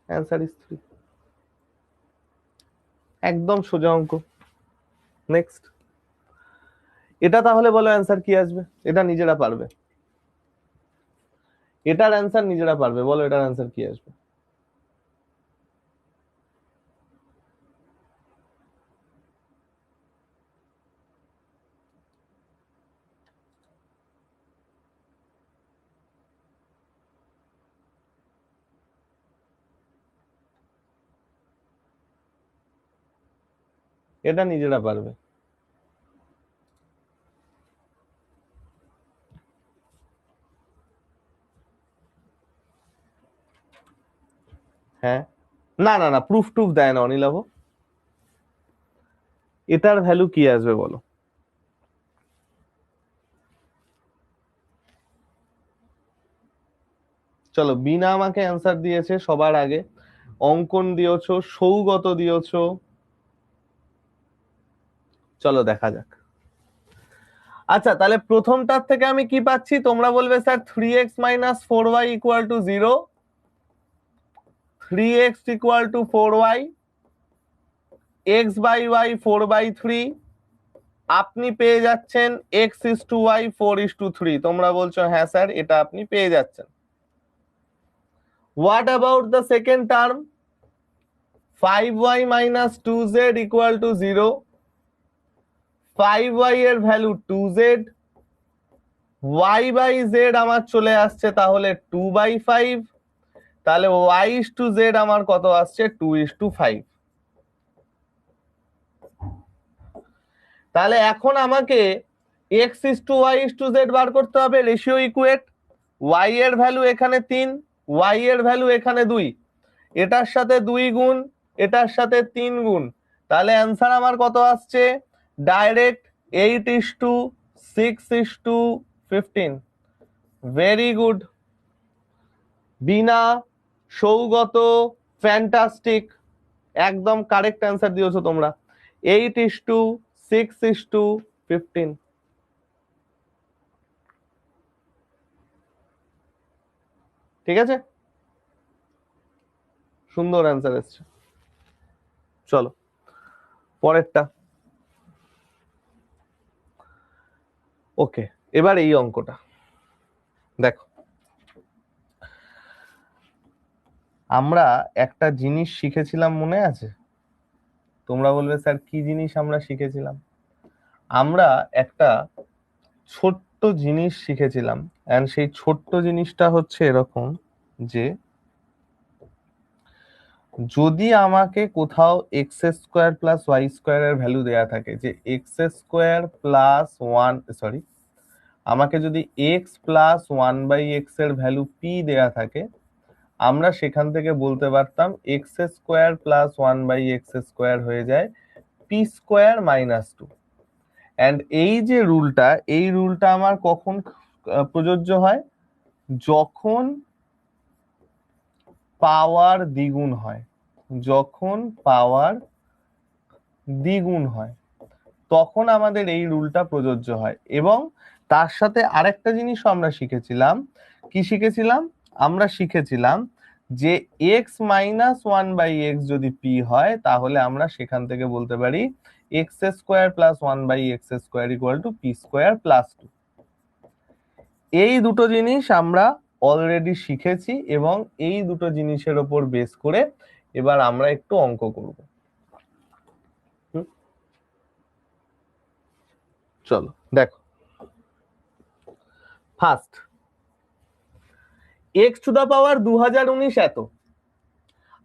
অ্যান্সার ইজ 3, একদম সোজা অঙ্ক। নেক্সট, এটা তাহলে বলো অ্যান্সার কি আসবে? এটা নিজেরা পারবে, এটার অ্যান্সার নিজেরা পারবে, বলো এটার অ্যান্সার কি আসবে? এটা নিজেরা পারবে। হ্যাঁ, না না না, প্রুফ টুফ দেয় না অনিলাভ। এটার ভ্যালু কি আসবে বলো? চলো, বিনা আমাকে অ্যান্সার দিয়েছে সবার আগে, অঙ্কন দিয়েছো, সৌগত দিয়েছো, চলো দেখা যাক। আচ্ছা, তাহলে প্রথমটার থেকে আমি কি পাচ্ছি? তোমরা বলবে sir 3x minus 4y equal to 0, 3x equal to 4y, x by y 4/3, আপনি পেয়ে যাচ্ছেন x is to y 4:3। তোমরা বলছো হ্যাঁ স্যার এটা আপনি পেয়ে যাচ্ছেন। What about the second term? 5y minus 2z equal to 0, 5y এর value 2z, y by z আমার চলে আসছে তাহলে 2/5, তাহলে y is to z আমার কত আসছে? 2:5। তাহলে এখন আমাকে x is to y is to z বার করতে হবে, রেশিও ইকুয়েট। y এর ভ্যালু এখানে 3, y এর ভ্যালু এখানে 2, এটার সাথে 2 গুণ, এটার সাথে 3 গুণ, তাহলে অ্যান্সার আমার কত আসছে? Direct 8:6:15। Very good. Bina, Saugata, fantastic, একদম কারেক্ট অ্যান্সার দিয়েছো তোমরা। 8:6:15। ঠিক আছে, সুন্দর অ্যান্সার এসছে। চলো পরেরটা। ওকে, এবার এই অঙ্কটা দেখো। আমরা একটা জিনিস শিখেছিলাম, মনে আছে? তোমরা বলবে স্যার কি জিনিস আমরা শিখেছিলাম? আমরা একটা ছোট্ট জিনিস শিখেছিলাম, এন্ড সেই ছোট্ট জিনিসটা হচ্ছে এরকম যে যদি আমাকে কোথাও x square plus y square এর ভ্যালু দেয়া থাকে, যে x square plus one, sorry, আমাকে যদি এক্স প্লাস 1/x এর ভ্যালু পি দেয়া থাকে, আমরা সেখান থেকে বলতে পারতাম এক্স স্কোয়ার প্লাস 1/x² হয়ে যায় পি স্কোয়ার মাইনাস 2। অ্যান্ড এই যে রুলটা, এই রুলটা আমার কখন প্রযোজ্য হয়? যখন পাওয়ার দ্বিগুণ হয়। যখন পাওয়ার দ্বিগুণ হয় তখন আমাদের এই রুলটা প্রযোজ্য হয়। এবং তার সাথে আরেকটা জিনিসও আমরা শিখেছিলাম। কি শিখেছিলাম? আমরা শিখেছিলাম যে x মাইনাস 1/x যদি p হয়, তাহলে আমরা সেখান থেকে বলতে পারি x square plus 1/x² equal to P square plus 2। এই দুটো জিনিস আমরা অলরেডি শিখেছি, এবং এই দুটো জিনিসের ওপর বেস করে এবার আমরা একটু অঙ্ক করব। চলো দেখো। First, x to the power 2019 এত,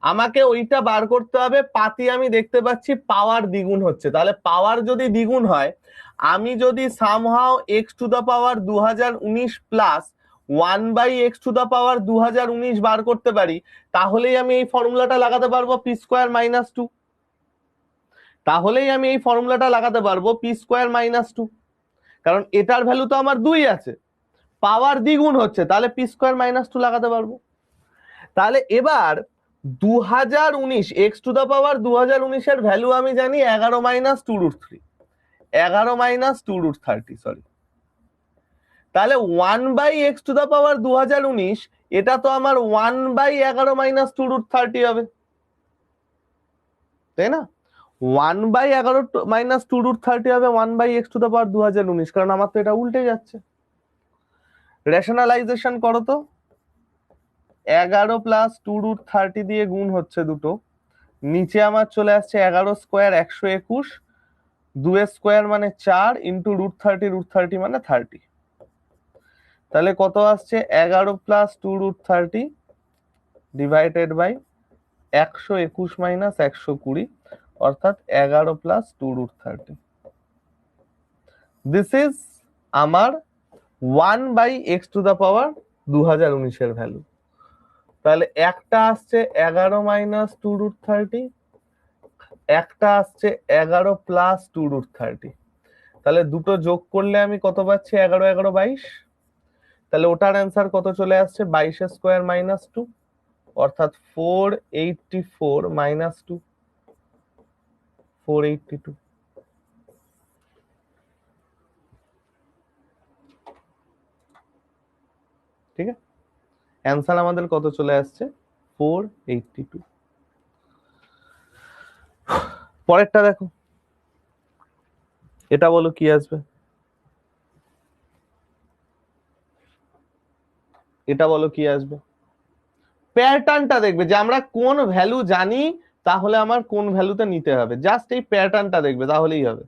আমাকে ওইটা বার করতে হবে। পাতি আমি দেখতে পাচ্ছি পাওয়ার দ্বিগুণ হচ্ছে, তাহলে পাওয়ার যদি দ্বিগুণ হয়, আমি যদি somehow x to the power 2019 plus 1/x² বার করতে পারি, তাহলেই আমি এই ফর্মুলাটা লাগাতে পারবো পি স্কোয়ার মাইনাস 2। তাহলেই আমি এই ফর্মুলাটা লাগাতে পারবো পি স্কোয়ার মাইনাস 2, কারণ এটার ভ্যালু তো আমার 2 আছে, পাওয়ার দ্বিগুণ হচ্ছে, তাহলে পি স্কোয়ার মাইনাস 2 লাগাতে পারবো। তাহলে এবার 2019 এক্স টু দা পাওয়ার 2019 এর ভ্যালু আমি জানি 11-2√3, 11-2√30, সরি। তাহলে 1/x টু দা পাওয়ার 2019, এটা তো আমার 1/11-2√30 হবে, তাই না? 1/11-2√30 হবে 1/x টু দা পাওয়ার 2019, কারণ আমার তো এটা উল্টে যাচ্ছে। রেশনালাইজেশন করো তো। 11 প্লাস 2√30 দিয়ে গুণ হচ্ছে দুটো, নিচে আমার চলে আসছে 11 স্কোয়ার 121, 2 স্কোয়ার মানে 4, ইন্টু √30, √30 মানে 30। তাহলে কত আসছে? 11 প্লাস 2√30 ডিভাইডেড বাই 121 মাইনাস 120, অর্থাৎ 11 প্লাস 2√30। দিস ইজ আমার 1/x টু দা পাওয়ার 2019 এর ভ্যালু। তাহলে একটা আসছে 11 মাইনাস 2√30, একটা আসছে 11 প্লাস 2√30। তাহলে দুটো যোগ করলে আমি কত পাচ্ছি? 11 11 22। তাহলে ওটার অ্যান্সার কত চলে আসছে? 22 স্কোয়ার মাইনাস 2, অর্থাৎ 484 মাইনাস 2, 482। ঠিক আছে, অ্যান্সার আমাদের কত চলে আসছে? 482। পরেরটা দেখো, এটা বলো কি আসবে? এটা বলো কি আসবে? প্যাটার্নটা দেখবে যে আমরা কোন ভ্যালু জানি, তাহলে আমার কোন ভ্যালুতে নিতে হবে, জাস্ট এই প্যাটার্নটা দেখবে, তাহলেই হবে।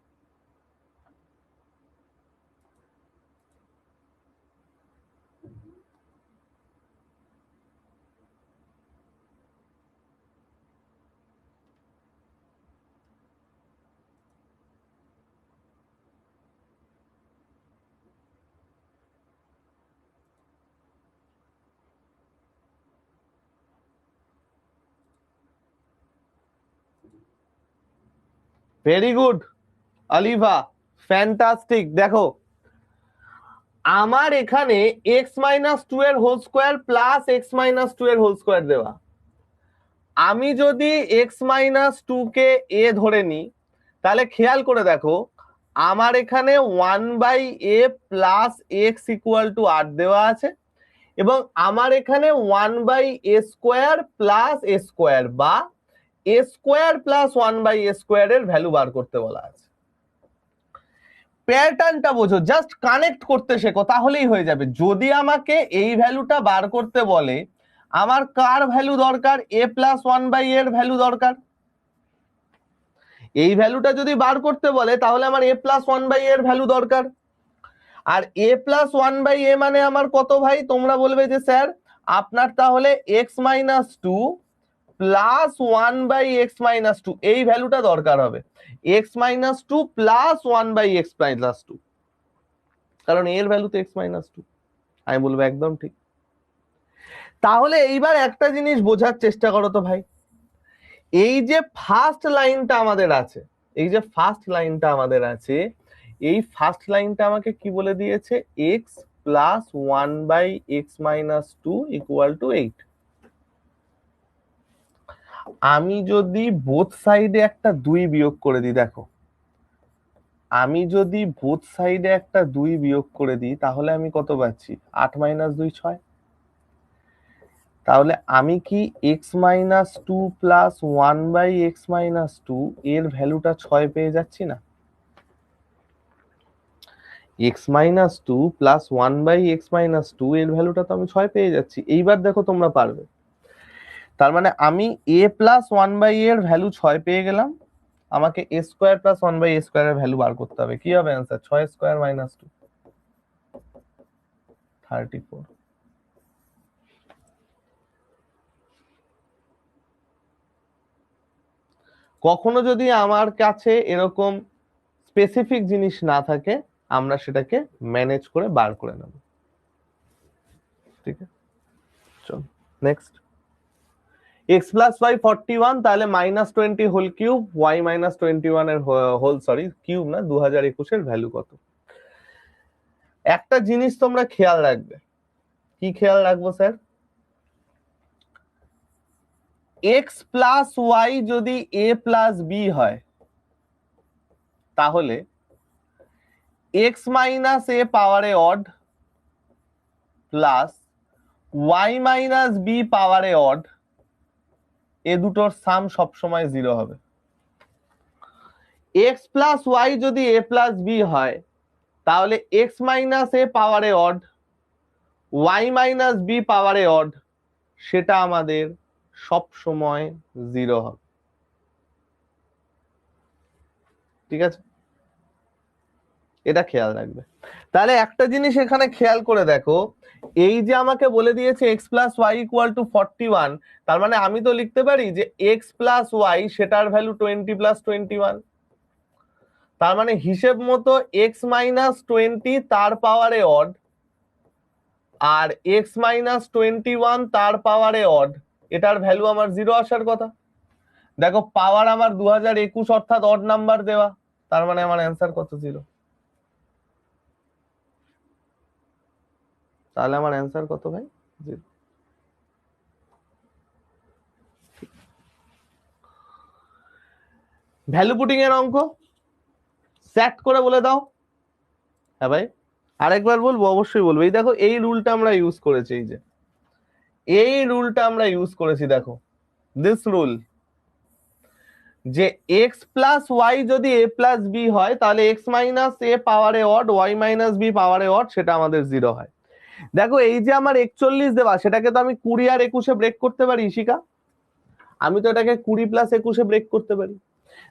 Very good Oliva, fantastic. দেখো আমার এখানে এক্স মাইনাস টু এর whole square plus X minus two এর হোল স্কোয়ার দেওয়া। আমি যদি এক্স মাইনাস টু কে এ ধরে নিই, তাহলে খেয়াল করে দেখো আমার এখানে 1/a plus X equal to আর দেওয়া আছে, এবং আমার এখানে 1/a স্কোয়ার প্লাস এ স্কোয়ার বা এ স্কোয়ার প্লাস 1/a স্কোয়ার এর ভ্যালু বার করতে বলা আছে। প্যাটার্নটা বোঝো, জাস্ট কানেক্ট করতে শেখো, তাহলেই হয়ে যাবে। যদি আমাকে এই ভ্যালুটা বার করতে বলে, আমার কার ভ্যালু দরকার? এ প্লাস 1/a এর ভ্যালু দরকার। এই ভ্যালুটা যদি বার করতে বলে তাহলে আমার এ প্লাস 1/a এর ভ্যালু দরকার। আর এ প্লাস 1/a মানে আমার কত ভাই? তোমরা বলবে যে স্যার আপনার তাহলে x minus two plus 1/x-2 এই ভ্যালুটা দরকার হবে। x-2 প্লাস 1/x-2, কারণ এর ভ্যালু তো x-2। আমি বলবো একদম ঠিক। তাহলে এইবার একটা জিনিস বোঝার চেষ্টা করো তো ভাই, এই যে ফার্স্ট লাইনটা আমাদের আছে, এই যে ফার্স্ট লাইনটা আমাদের আছে, এই ফার্স্ট লাইনটা আমাকে কি বলে দিয়েছে? x plus 1/x-2 equal to 8। আমি যদি বোথ সাইডে একটা 2 বিয়োগ করে দিই, দেখো আমি যদি বোথ সাইডে একটা 2 বিয়োগ করে দিই তাহলে আমি কত পাচ্ছি? 8 - 2 6। তাহলে আমি কি x-2 প্লাস 1/x-2 এর ভ্যালুটা 6 পেয়ে যাচ্ছি না? x-2 প্লাস 1/x-2 এর ভ্যালুটা তো আমি 6 পেয়ে যাচ্ছি। এইবার দেখো তোমরা পারবে। তার মানে আমি a প্লাস 1/a এর ভ্যালু 6 পেয়ে গেলাম, আমাকে a square plus 1/a square এর ভ্যালু বার করতে হবে। কি হবে आंसर? 6 square minus 2 34। কখনো যদি আমার কাছে এরকম স্পেসিফিক জিনিস না থাকে, আমরা সেটাকে ম্যানেজ করে বার করে নেব। ঠিক আছে, চল নেক্সট। x প্লাস y 41, তাহলে -20 হোল কিউব, y -21 এর হোল, সরি কিউব না, 2021 এর ভ্যালু কত? একটা জিনিস তোমরা খেয়াল রাখবে। কি খেয়াল রাখবো স্যার? x প্লাস y যদি a প্লাস b হয়, তাহলে x মাইনাস a পাওয়ারে odd plus y minus b পাওয়ারে অড, এ দুটোর সাম সবসময় 0 হবে। x প্লাস y যদি a প্লাস b হয়, তাহলে x মাইনাস a পাওয়ারে অড, y মাইনাস b পাওয়ারে অড, সেটা আমাদের সব সময় 0 হবে। ঠিক আছে, এটা খেয়াল রাখবে। তাহলে একটা জিনিস এখানে খেয়াল করে দেখো, এই যে আমাকে বলে দিয়েছে x plus y equal to 41, তার মানে আমি তো লিখতে পারি যে x প্লাস ওয়াই সেটার ভ্যালু 20 প্লাস 21। তার মানে হিসেব মতো x মাইনাস 20 তার পাওয়ারে অড আর x মাইনাস 21 তার পাওয়ারে অড, এটার ভ্যালু আমার 0 আসার কথা। দেখো পাওয়ার আমার 2021 অর্থাৎ অড নাম্বার দেওয়া, তার মানে আমার অ্যান্সার কত? 0। তাহলে আমার অ্যান্সার কত ভাই? 0। ভ্যালু পুটিং এর অঙ্ক সেট করে বলে দাও। হ্যাঁ ভাই, আরেকবার বলবো? অবশ্যই বলবো। এই দেখো এই রুলটা আমরা ইউজ করেছি, এই যে এই রুলটা আমরা ইউজ করেছি, দেখো দিস রুল, যে x প্লাস ওয়াই যদি a প্লাস বি হয়, তাহলে x মাইনাস a পাওয়ারে অড, y মাইনাস b পাওয়ারে অড, সেটা আমাদের 0 হয়। দেখো এই যে আমার 41 দেওয়া, সেটাকে তো আমি 20 আর 21 ব্রেক করতে পারি ইশিকা। আমি তো এটাকে 20 প্লাস 21 ব্রেক করতে পারি।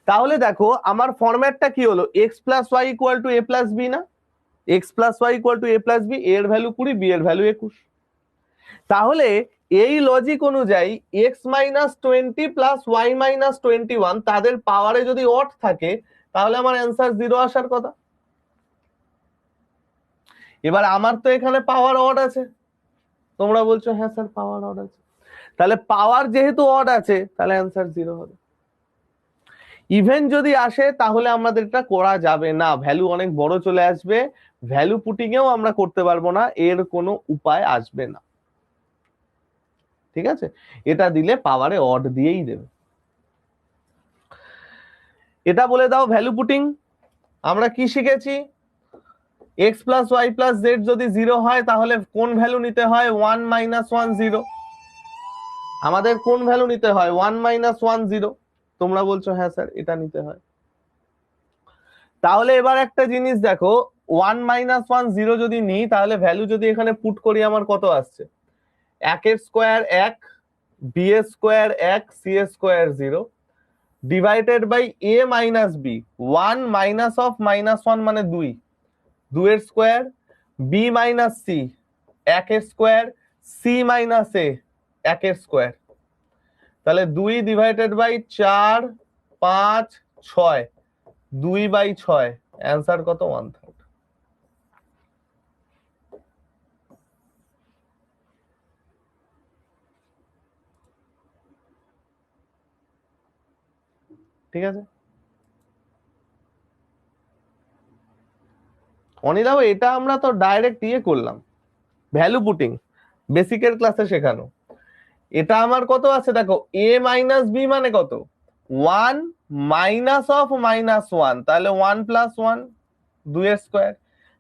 তাহলে দেখো আমার ফরম্যাটটা কি হলো? x plus y equal to a plus b না? x plus y equal to a plus b, এর ভ্যালু 20, বি এর ভ্যালু 21। তাহলে এই লজিক অনুযায়ী x minus 20 plus y minus 21 তাদের পাওয়ারে যদি অড থাকে, তাহলে আমার অ্যান্সার 0 আসার কথা। এবার আমার তো এখানে পাওয়ার অড আছে, তোমরা বলছো হ্যাঁ স্যার পাওয়ার অড আছে, তাহলে পাওয়ার যেহেতু অড আছে তাহলে অ্যান্সার 0 হবে। ইভেন যদি আসে তাহলে আমাদের এটা করা যাবে না, ভ্যালু অনেক বড় চলে আসবে, ভ্যালু পুটিং এও আমরা করতে পারবো না, এর কোনো উপায় আসবে না। ঠিক আছে, এটা দিলে পাওয়ারে অড দিয়েই দেবে। এটা বলে দাও ভ্যালু পুটিং। আমরা কি শিখেছি? x plus y plus z যদি 0 হয় তাহলে কোন ভ্যালু নিতে হয়? 1 মাইনাস 1 0। আমাদের কোন ভ্যালু নিতে হয়? 1 মাইনাস 1 0। তোমরা বলছো হ্যাঁ স্যার এটা নিতে হয়। তাহলে এবার একটা জিনিস দেখো, 1 মাইনাস 1 0 যদি নিই তাহলে ভ্যালু যদি এখানে পুট করি আমার কত আসছে? 1 এর স্কোয়ার 1, বি এর স্কোয়ার 1, সি এর square 0 divided by a minus b. 1 minus of minus 1 মানে 2, 2 এর স্কোয়ার, বি মাইনাস সি 1 এর স্কোয়ার, সি মাইনাস এ 1 এর স্কোয়ার। তাহলে 2 ডিভাইডেড বাই 4 5 6, 2 বাই 6, অ্যান্সার কত? 1/3। ঠিক আছে অনিদা, এটা আমরা তো ডাইরেক্ট ইয়ে করলাম, ভ্যালু পুটিং বেসিকের ক্লাসে শেখানো। এটা আমার কত আছে দেখো, এ মাইনাস বি মানে কত? 1 মাইনাস অফ মাইনাস 1, তাহলে 1 প্লাস 1 2 এর স্কোয়ার।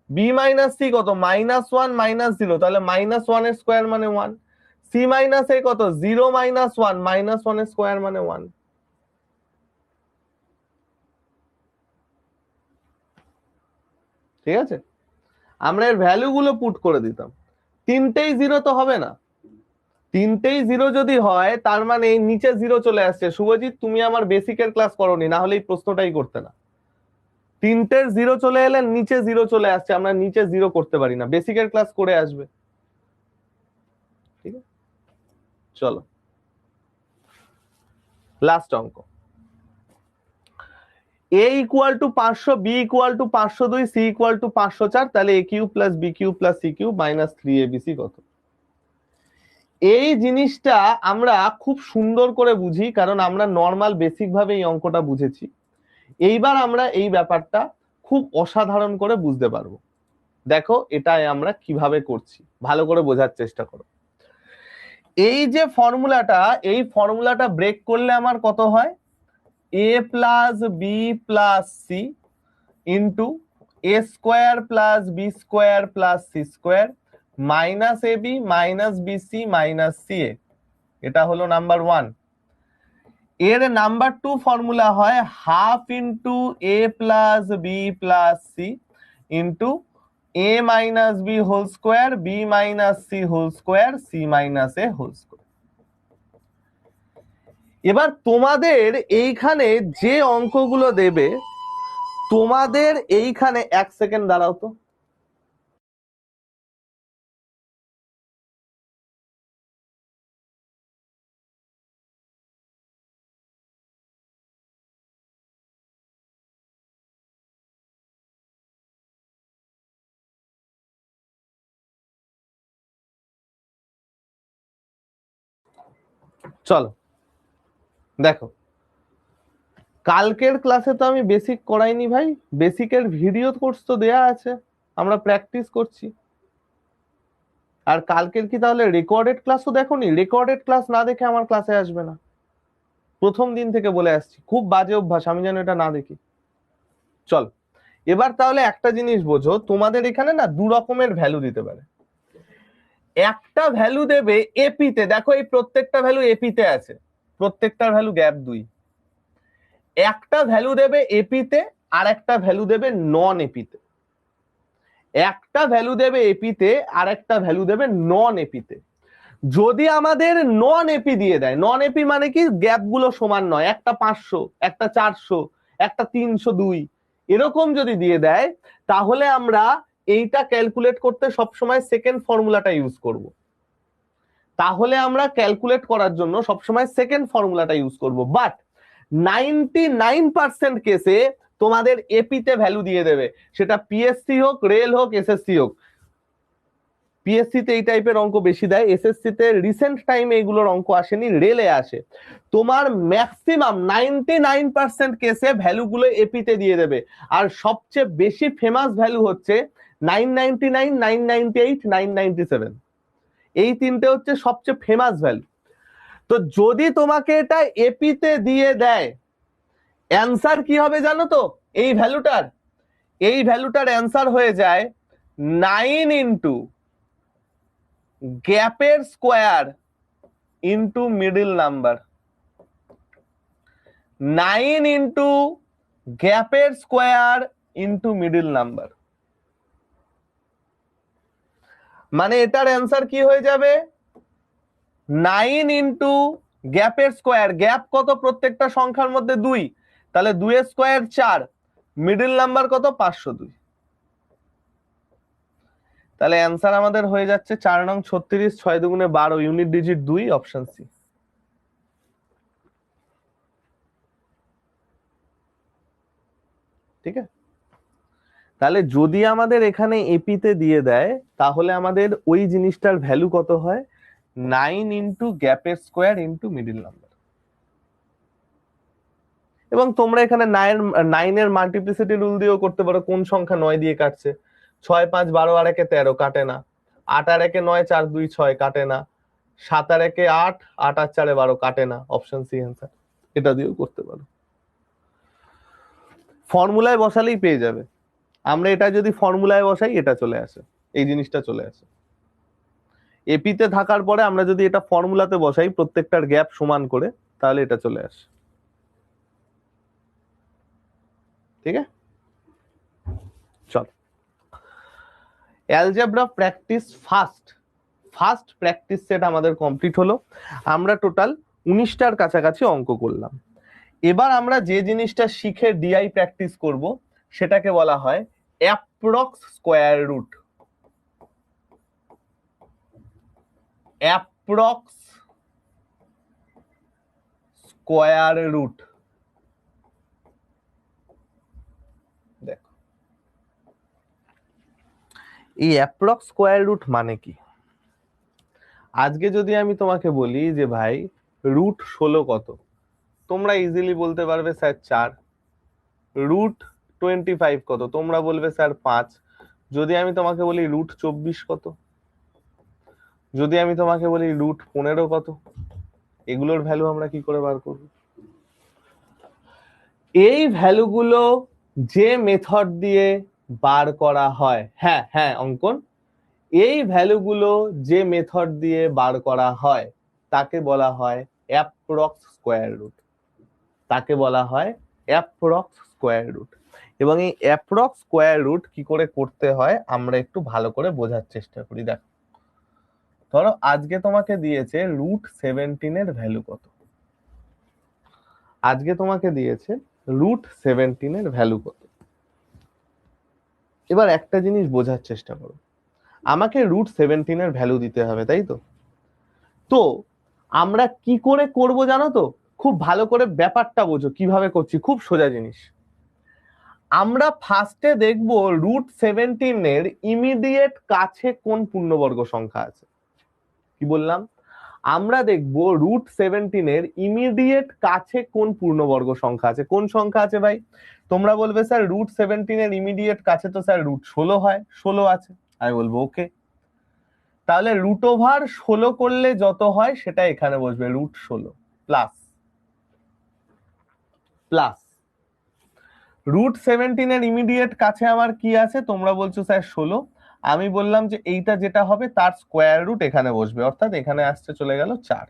বি মাইনাস সি কত? মাইনাস 1 মাইনাস 0, তাহলে মাইনাস 1 এর স্কোয়ার মানে 1। সি মাইনাস এ কত? 0 মাইনাস 1 মাইনাস 1 এর স্কোয়ার মানে 1। ঠিক আছে, আমরা এর ভ্যালু গুলো পুট করে দিতাম। তিনটেই 0 তো হবে না, তিনটেই 0 যদি হয় তার মানে নিচে 0 চলে আসছে। শুভজিৎ তুমি আমার বেসিকের ক্লাস করোনি, না হলে এই প্রশ্নটাই করতে না। তিনটের 0 চলে এলে নিচে 0 চলে আসছে, আমরা নিচে 0 করতে পারি না, বেসিকের ক্লাস করে আসবে। ঠিক আছে চলো লাস্ট অঙ্ক। a equal to 500, b equal to 502, c equal to 504, তাহলে a cube plus b cube plus c cube minus 3abc কত? এই জিনিসটা আমরা খুব সুন্দর করে বুঝি, কারণ আমরা নর্মাল বেসিক ভাবে এই অঙ্কটা বুঝেছি। এইবার আমরা এই ব্যাপারটা খুব অসাধারণ করে বুঝতে পারবো। দেখো এটাই আমরা কিভাবে করছি, ভালো করে বোঝার চেষ্টা করো। এই যে ফর্মুলাটা, এই ফর্মুলাটা ব্রেক করলে আমার কত হয়? a plus B plus C into A square plus B square plus C square minus A B minus B C minus C A. এটা হলো নাম্বার 1। এর নাম্বার 2 ফর্মুলা হয় half into A plus B plus C into A minus B whole square, B minus C whole square, C minus A whole square. এবার তোমাদের এইখানে যে অঙ্কগুলো দেবে, তোমাদের এইখানে 1 সেকেন্ড দাঁড়াও তো। চলো দেখো, কালকের ক্লাসে তো আমি বেসিক করাইনি ভাই, বেসিকের ভিডিও কোর্স তো দেয়া আছে, আমরা প্র্যাকটিস করছি। আর কালকের কি তাহলে রেকর্ডেড ক্লাসও দেখোনি? রেকর্ডেড ক্লাস না দেখে আমার ক্লাসে আসবে না, প্রথম দিন থেকে বলে আসছি, খুব বাজে অভ্যাস, আমি যেন এটা না দেখি। চল এবার তাহলে একটা জিনিস বোঝো, তোমাদের এখানে না 2 রকমের ভ্যালু দিতে পারে। একটা ভ্যালু দেবে এপিতে, দেখো এই প্রত্যেকটা ভ্যালু এপিতে আছে, প্রত্যেকটার ভ্যালু গ্যাপ 2। একটা ভ্যালু দেবে এপিতে আর একটা ভ্যালু দেবে নন এপিতে। একটা ভ্যালু দেবে এপিতে আর একটা ভ্যালু দেবে নন এপিতে। যদি আমাদের নন এপি দিয়ে দেয়, নন এপি মানে কি, গ্যাপ গুলো সমান নয়, একটা 500, একটা 400, একটা 302, এরকম যদি দিয়ে দেয় তাহলে আমরা এইটা ক্যালকুলেট করতে সবসময় সেকেন্ড ফর্মুলাটা ইউজ করব। তাহলে আমরা ক্যালকুলেট করার জন্য সবসময় সেকেন্ড ফর্মুলাটা ইউজ করব। বাট 99% কেসে তোমাদের এপিতে ভ্যালু দিয়ে দেবে, সেটা পিএসসি হোক, রেল হোক, এসএসসি হোক। পিএসসি তে এই টাইপের অঙ্ক বেশি দেয়, এসএসসি তে রিসেন্ট টাইমে এগুলোর অঙ্ক আসেনি, রেলে আসে। তোমার ম্যাক্সিমাম 99% কেসে ভ্যালুগুলো এপিতে দিয়ে দেবে। আর সবচেয়ে বেশি ফেমাস ভ্যালু হচ্ছে 999, 998, 997, এই তিনটে হচ্ছে সবচেয়ে ফেমাস ভ্যালু। তো যদি তোমাকে এটা এপিতে দিয়ে দেয়, অ্যান্সার কি হবে জানো তো? এই ভ্যালুটার অ্যান্সার হয়ে যায় 9 ইন্টু গ্যাপের square into middle number. 9 into গ্যাপের স্কোয়ার ইন্টু মিডল নাম্বার, মানে এটার অ্যান্সার কি হয়ে যাবে? 9 ইন্টু গ্যাপের স্কোয়ার, গ্যাপ কত প্রত্যেকটা সংখ্যার মধ্যে? 2, তাহলে 2 এর স্কোয়ার 4, মিডল নাম্বার কত? 502। তাহলে অ্যান্সার আমাদের হয়ে যাচ্ছে 4 নং 36, 6 দুগুণে 12, ইউনিট ডিজিট 2, অপশন সি। ঠিক আছে, তাহলে যদি আমাদের এখানে এপিতে দিয়ে দেয়, তাহলে আমাদের ওই জিনিসটার ভ্যালু কত হয়? 9 ইন্টু গ্যাপের স্কোয়ার ইন্টু মিডল নাম্বার। এবং তোমরা এখানে 9 এর মাল্টিপ্লিসিটি রুল দিয়েও করতে পারো। কোন সংখ্যা 9 দিয়ে কাটছে? 6 5 12 আর 1 13, কাটে না। 8 আর 1 9, 4 2 6, কাটে না। 7 আর 1 8, 8 আর 4 12, কাটে না। Option c answer. এটা দিয়েও করতে পারো, ফর্মুলায় বসালেই পেয়ে যাবে। আমরা এটা যদি ফর্মুলায় বসাই, এটা চলে আসে, এই জিনিসটা চলে আসে। এপিতে থাকার পরে আমরা যদি এটা ফর্মুলাতে বসাই, প্রত্যেকটার গ্যাপ সমান করে, তাহলে এটা চলে আসে। ঠিক আছে, চল। Algebra practice first practice set আমাদের কমপ্লিট হলো। আমরা টোটাল 19টার কাছাকাছি অঙ্ক করলাম। এবার আমরা যে জিনিসটা শিখে ডিআই প্র্যাকটিস করব, সেটাকে বলা হয় approx square root. Approx square root. দেখো, এই অ্যাপ্রক্স স্কোয়ার রুট মানে কি? আজকে যদি আমি তোমাকে বলি যে ভাই রুট 16 কত, তোমরা ইজিলি বলতে পারবে স্যার 4। রুট 25 কত, তোমরা বলবে স্যার 5। যদি আমি তোমাকে বলি রুট 24 কত, যদি আমি তোমাকে বলি রুট 15 কত, এগুলোর ভ্যালু আমরা কি করে বার করব? এই ভ্যালুগুলো যে মেথড দিয়ে বার করা হয়, হ্যাঁ হ্যাঁ অঙ্কন, এই ভ্যালুগুলো যে মেথড দিয়ে বার করা হয় তাকে বলা হয় অ্যাপ্রক্স স্কোয়ার রুট। তাকে বলা হয় অ্যাপ্রক্স স্কোয়ার রুট। এবং এই অ্যাপ্রক্স স্কোয়ার রুট কি করে করতে হয় আমরা একটু ভালো করে বোঝার চেষ্টা করি। দেখো, ধরো আজকে তোমাকে দিয়েছে রুট 17 এর ভ্যালু কত। আজকে তোমাকে দিয়েছে রুট 17 এর ভ্যালু কত। এবার একটা জিনিস বোঝার চেষ্টা করো, আমাকে রুট 17 এর ভ্যালু দিতে হবে, তাই তো? তো আমরা কি করে করব জানো তো? খুব ভালো করে ব্যাপারটা বোঝো কিভাবে করছি, খুব সোজা জিনিস। আমরা ফার্স্টে দেখব রুট 17 এর ইমিডিয়েট কাছে কোন পূর্ণবর্গ সংখ্যা আছে। কি বললাম? আমরা দেখব রুট 17 এর ইমিডিয়েট কাছে কোন পূর্ণবর্গ সংখ্যা আছে। কোন সংখ্যা আছে ভাই? তোমরা বলবে স্যার রুট 17 এর ইমিডিয়েট কাছে তো স্যার রুট 16 হয়, 16 আছে। আমি বলবো ওকে, তাহলে রুট ওভার 16 করলে যত হয় সেটা এখানে বসবে, রুট 16 প্লাস প্লাস রুট 17 এর ইমিডিয়েট কাছে আমার কি আছে? তোমরা বলছো স্যার 16, আমি বললাম যে এইটা যেটা হবে তার স্কোয়ার রুট এখানে বসবে, অর্থাৎ এখানে আসছে চলে গেল 4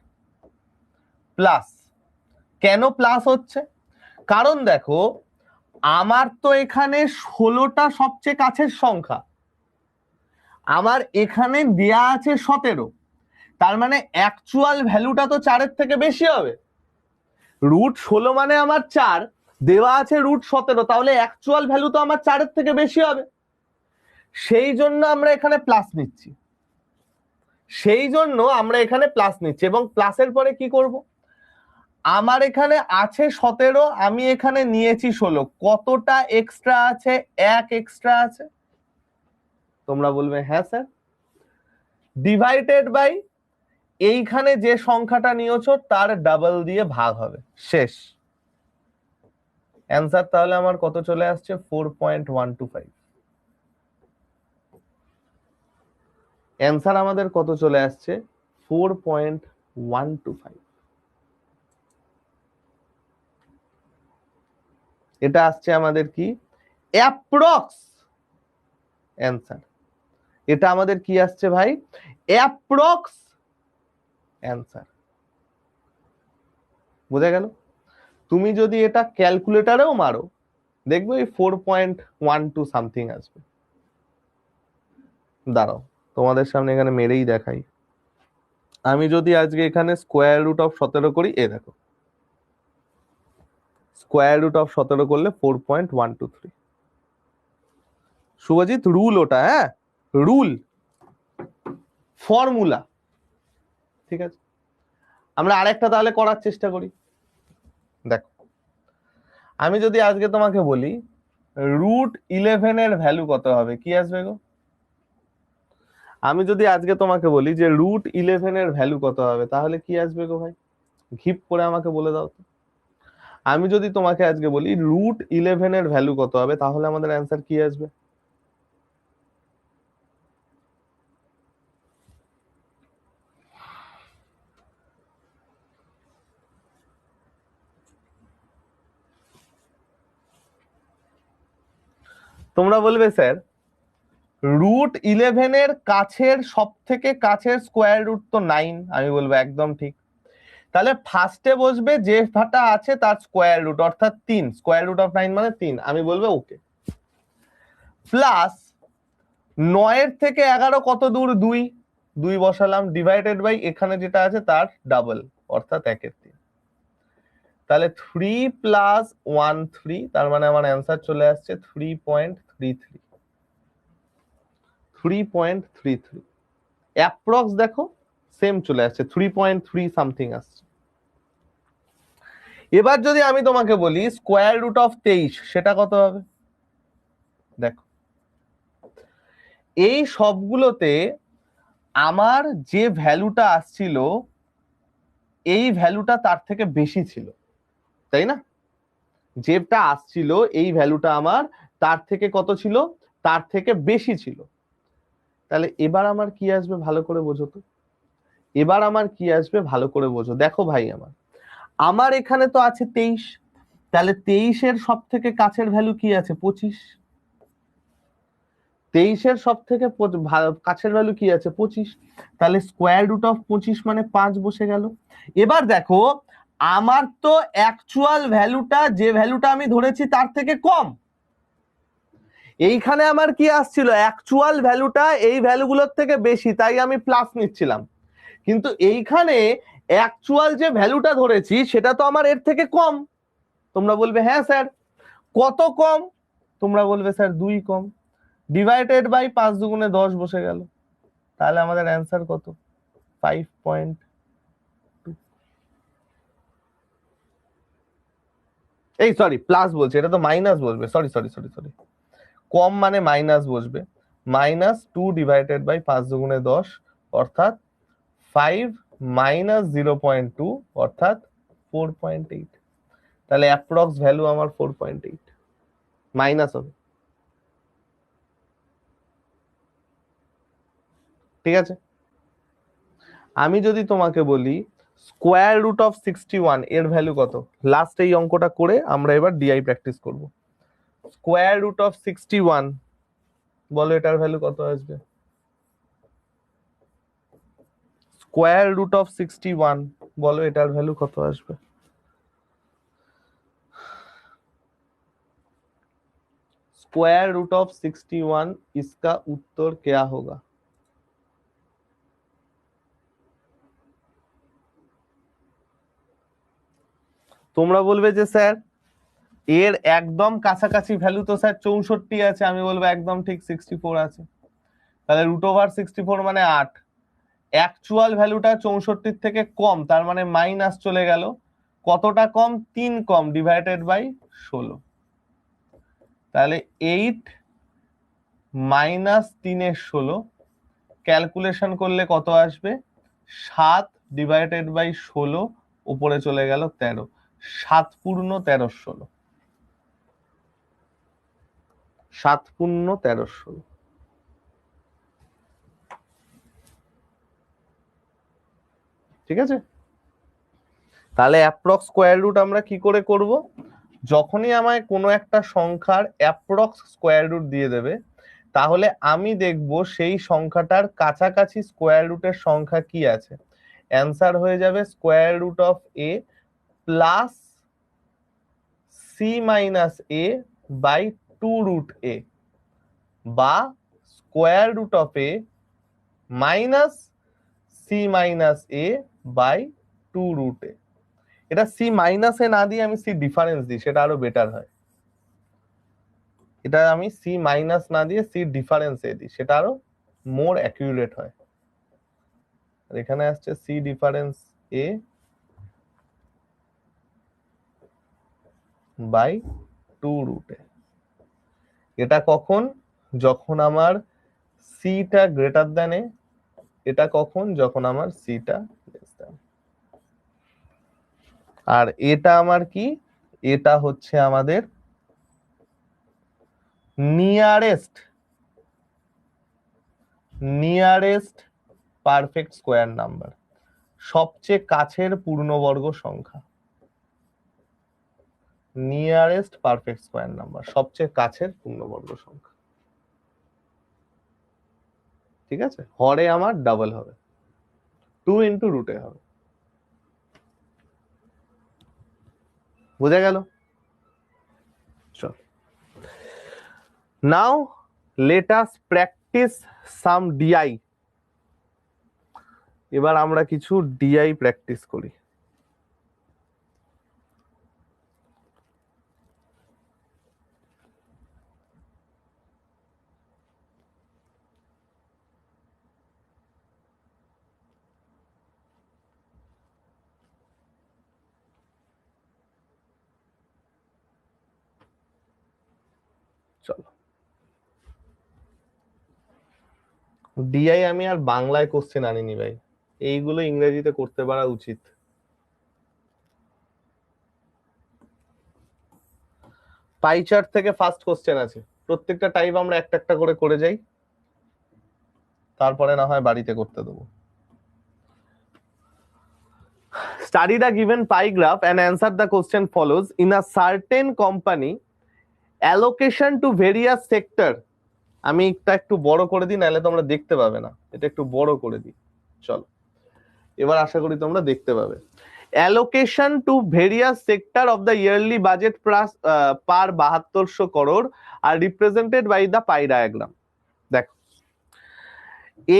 প্লাস। কেন প্লাস হচ্ছে? কারণ দেখো, আমার তো এখানে 16টা সবচেয়ে কাছের সংখ্যা, আমার এখানে দেয়া আছে 17, তার মানে অ্যাকচুয়াল ভ্যালুটা তো 4 এর থেকে বেশি হবে। রুট 16 মানে আমার 4, দেওয়া আছে রুট 17, তাহলে অ্যাকচুয়াল ভ্যালু তো আমার 4 এর থেকে বেশি হবে। সেই জন্য আমরা এখানে প্লাস নিচ্ছি, এবং প্লাসের পরে কি করব? আমার এখানে আছে 17, আমি এখানে নিয়েছি 16, কতটা এক্সট্রা আছে? 1 এক্সট্রা আছে। তোমরা বলবে হ্যাঁ স্যার। ডিভাইডেড বাই এইখানে যে সংখ্যাটা নিয়েছো তার ডাবল দিয়ে ভাগ হবে, শেষ। অ্যান্সার তাহলে আমার কত চলে আসছে? 4.125। অ্যান্সার আমাদের কত চলে আসছে? 4.125। এটা আসছে আমাদের কি? Approx answer. এটা আমাদের কি আসছে ভাই? Approx answer. বোঝা গেল? তুমি যদি এটা ক্যালকুলেটরেও মারো দেখবে ওই 4.12 সামথিং আসবে। দাঁড়াও তোমাদের সামনে এখানে মেরেই দেখাই। আমি যদি আজকে এখানে স্কোয়ার রুট অফ 17 করি, এ দেখো স্কোয়ার রুট অফ 17 করলে 4.123। শুভজিৎ রুল ওটা, হ্যাঁ রুল, ফর্মুলা। ঠিক আছে, আমরা আরেকটা তাহলে করার চেষ্টা করি। দেখো আমি যদি আজকে তোমাকে বলি √11 এর ভ্যালু কত হবে, কি আসবে গো? আমি যদি আজকে তোমাকে বলি যে √11 এর ভ্যালু কত হবে, তাহলে কি আসবে গো ভাই? ঘিপ করে আমাকে বলে দাও তো। আমি যদি তোমাকে আজকে বলি √11 এর ভ্যালু কত হবে, তাহলে আমাদের অ্যান্সার কি আসবে? তোমরা বলবে স্যার √11 এর কাছের সব থেকে কাছের স্কোয়ার রুট তো 9। আমি বলবো একদম ঠিক। তাহলে ফার্স্টে বসবে যে ভাটা আছে তার স্কোয়ার রুট, অর্থাৎ 3। স্কোয়ার রুট অফ 9 মানে 3। আমি বলবো ওকে। প্লাস 9 এর থেকে 11 কত দূর? 2। 2 বসালাম, ডিভাইডেড বাই এখানে যেটা আছে তার ডাবল, অর্থাৎ 1/3। তাহলে 3 প্লাস 1 3, তার মানে আমার অ্যান্সার চলে আসছে 3.33। 3.33 অ্যাপ্রক্স দেখো সেম চলে আসছে, 3.3 সামথিং আসছে। এবার যদি আমি তোমাকে বলি স্কোয়ার রুট অফ 23, সেটা কত হবে? দেখো এই সবগুলোতে আমার যে ভ্যালুটা আসছিল এই ভ্যালুটা তার থেকে বেশি ছিল, তাই না? যেটা আসছিল এই ভ্যালুটা আমার তার থেকে কত ছিল? তার থেকে বেশি ছিল। তাহলে এবার আমার কি আসবে ভালো করে বোঝো তো। এবার আমার কি আসবে ভালো করে বোঝো। দেখো ভাই আমার এখানে তো আছে 23, তাহলে 23 এর সব থেকে কাছের ভ্যালু কি আছে? 25। 23 এর সব থেকে কাছের ভ্যালু কি আছে? 25। তাহলে স্কোয়ার রুট অফ 25 মানে 5 বসে গেল। এবার দেখো আমার তো অ্যাকচুয়াল ভ্যালুটা, যে ভ্যালুটা আমি ধরেছি তার থেকে কম। এইখানে আমার কি আসছিল? অ্যাকচুয়াল ভ্যালুটা এই ভ্যালুগুলোর থেকে বেশি, তাই আমি প্লাস নিচ্ছিলাম। কিন্তু এইখানে অ্যাকচুয়াল যে ভ্যালুটা ধরেছি সেটা তো আমার এর থেকে কম। তোমরা বলবে হ্যাঁ স্যার কত কম? তোমরা বলবে স্যার 2 কম। ডিভাইডেড বাই 5 দুগুণে 10 বসে গেল। তাহলে আমাদের অ্যান্সার কত? 5. এই সরি প্লাস বলছে, এটা তো মাইনাস বসবে। সরি সরি সরি সরি, কম মানে মাইনাস বসবে। -2 ডিভাইডেড বাই 5 দুগুণে 10, অর্থাৎ 5 -0.2, অর্থাৎ 4.8। তাহলে অ্যাপ্রক্স ভ্যালু আমার 4.8 মাইনাস হবে। ঠিক আছে, আমি যদি তোমাকে বলি স্কোয়ার রুট অফ 61 এর ভ্যালু কত? লাস্ট এই অঙ্কটা করে আমরা এবার ডিআই প্র্যাকটিস করব। স্কোয়ার রুট অফ 61, বলো এটার ভ্যালু কত আসবে? স্কোয়ার রুট অফ 61, বলো এটার ভ্যালু কত আসবে? स्क्वायर रूट ऑफ 61, इसका उत्तर क्या होगा? তোমরা বলবে যে স্যার এর একদম কাছাকাছি ভ্যালু তো স্যার 64 আছে। আমি বলবো একদম ঠিক 64 আছে। তাহলে √64 মানে 8। অ্যাকচুয়াল ভ্যালুটা 64 থেকে কম, তার মানে মাইনাস চলে গেল। কতটা কম? 3 কম, ডিভাইডেড বাই 16। তাহলে 8 - 3 এর 16, ক্যালকুলেশন করলে কত আসবে? 7 ডিভাইডেড বাই 16, উপরে চলে গেল 13, 7 পূর্ণ 13 16, 7 পূর্ণ 13 16। ঠিক আছে, তাহলে অ্যাপ্রক্স স্কোয়ার রুট আমরা কি করে করব? যখনই আমায় কোনো একটা সংখ্যার অ্যাপ্রক্স স্কোয়ার রুট দিয়ে দেবে, তাহলে আমি দেখব সেই সংখ্যাটার কাছাকাছি স্কোয়ার রুটের সংখ্যা কি আছে। অ্যান্সার হয়ে যাবে square root of A plus C minus A by 2 root A, বা square root of A minus C minus A by 2 root A. এটা সি মাইনাসে না দিয়ে আমি সি ডিফারেন্স দিই, সেটা আরো বেটার হয়। এটা আমি সি মাইনাস না দিয়ে সি ডিফারেন্স এ দিই, সেটা আরো মোর অ্যাকিউরেট হয়। আর এখানে আসছে C difference A by 2 root A. এটা কখন? যখন আমার সিটা গ্রেটার দ্যান এ। এটা কখন? যখন আমার সিটা লেস দ্যান। আর এটা আমার কি? এটা হচ্ছে আমাদের নিয়ারেস্ট পারফেক্ট স্কোয়ার নাম্বার, সবচেয়ে কাছের পূর্ণবর্গ সংখ্যা। নিয়ারেস্ট পারফেক্ট স্কোয়ার নাম্বার, সবচেয়ে কাছের পূর্ণবর্গ সংখ্যা। ঠিক আছে, হরে আমার ডাবল হবে, 2 ইন্টু রুটে হবে। বোঝা গেল? চল, নাও লেট আস প্র্যাকটিস সাম ডিআই। এবার আমরা কিছু ডিআই প্র্যাকটিস করি। চলো, ডিআই আমি আর বাংলায় কোশ্চেন আনিনি ভাই, এইগুলো ইংরেজিতে করতে পারা উচিত। পাই চার্ট থেকে ফার্স্ট কোশ্চেন আছে, প্রত্যেকটা টাইপ আমরা একটা একটা করে যাই, তারপরে না হয় বাড়িতে করতে দেবো। Study the given pie graph and answer the question follows. In a certain company, allocation to various sector, আমি এটা একটু বড় করে দিই, নাহলে তোমরা দেখতে পাবে না, এটা একটু বড় করে দিই। চলো, এবার আশা করি তোমরা দেখতে পাবে। Allocation to various sector of the yearly budget plus per 7200 crore are represented by the pie diagram. দেখো,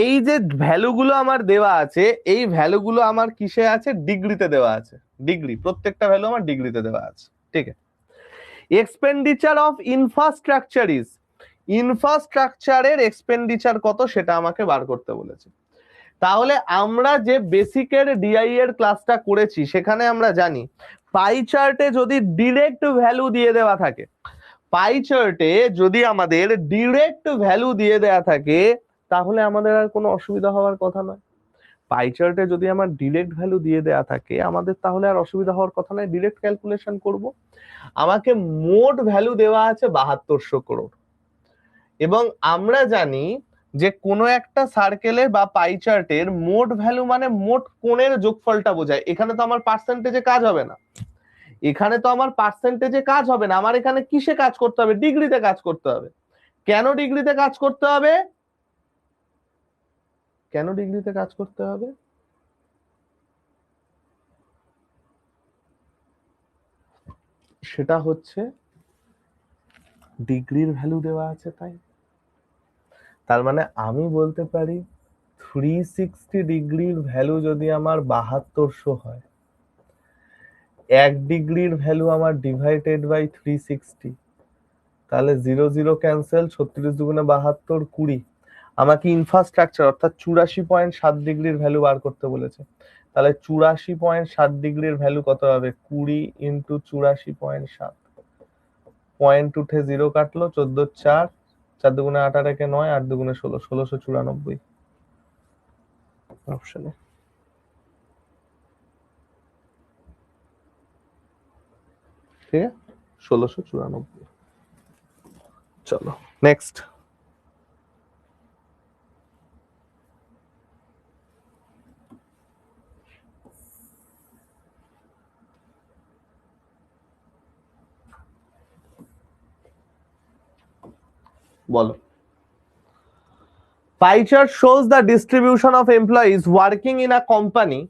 এই যে ভ্যালুগুলো আমার দেওয়া আছে, এই ভ্যালুগুলো আমার কিসে আছে? ডিগ্রিতে দেওয়া আছে। ডিগ্রি, প্রত্যেকটা ভ্যালু আমার ডিগ্রিতে দেওয়া আছে। ঠিক আছে, এক্সপেন্ডিচার অফ ইনফ্রাস্ট্রাকচার ইজ, ইনফ্রাস্ট্রাকচারের এক্সপেন্ডিচার কত সেটা আমাকে বার করতে বলেছে। তাহলে আমরা যে বেসিকের ডিআই এর ক্লাসটা করেছি, সেখানে আমরা জানি পাই চার্টে যদি ডিরেক্ট ভ্যালু দিয়ে দেওয়া থাকে, পাই চার্টে যদি আমাদের ডিরেক্ট ভ্যালু দিয়ে দেওয়া থাকে, তাহলে আমাদের আর কোনো অসুবিধা হওয়ার কথা নয়। পাই চার্টে যদি আমার ডিরেক্ট ভ্যালু দিয়ে দেওয়া থাকে, আমাদের তাহলে আর অসুবিধা হওয়ার কথা নয়, ডিরেক্ট ক্যালকুলেশন করব। আমাকে মোট ভ্যালু দেওয়া আছে 7200 করোড়, এবং আমরা জানি যে কোনো একটা সার্কেলের বা পাই চার্টের মোট ভ্যালু মানে মোট কোণের যোগফলটা বোঝায়। এখানে তো আমার পার্সেন্টেজে কাজ হবে না, এখানে তো আমার পার্সেন্টেজে কাজ হবে না, আমার এখানে কিসে কাজ করতে হবে? ডিগ্রিতে কাজ করতে হবে। কেন ডিগ্রিতে কাজ করতে হবে? কেন ডিগ্রিতে কাজ করতে হবে? সেটা হচ্ছে ডিগ্রির ভ্যালু দেওয়া আছে তাই। তার মানে আমি বলতে পারি 360 ডিগ্রির ভ্যালু যদি আমার 7200 হয়, 1 ডিগ্রির ভ্যালু আমার ডিভাইডেড বাই 360, তাহলে 0 0 ক্যান্সেল, 36 দুগুণে 72, 20। আমাকে ইনফ্রাস্ট্রাকচার অর্থাৎ 84.7 ডিগ্রির ভ্যালু বার করতে বলেছে। তাহলে 84.7 ডিগ্রির ভ্যালু কত হবে? 20 ইন্টু 84.7, পয়েন্ট উঠে 0 কাটলো, 14 4, 4 দুগুণে 8 আর 1 9, 8 দুগুণে 16, 1694। অপশনে ঠিক আছে 1694। চলো নেক্সট। বলো। Pie chart shows the distribution of employees working in a company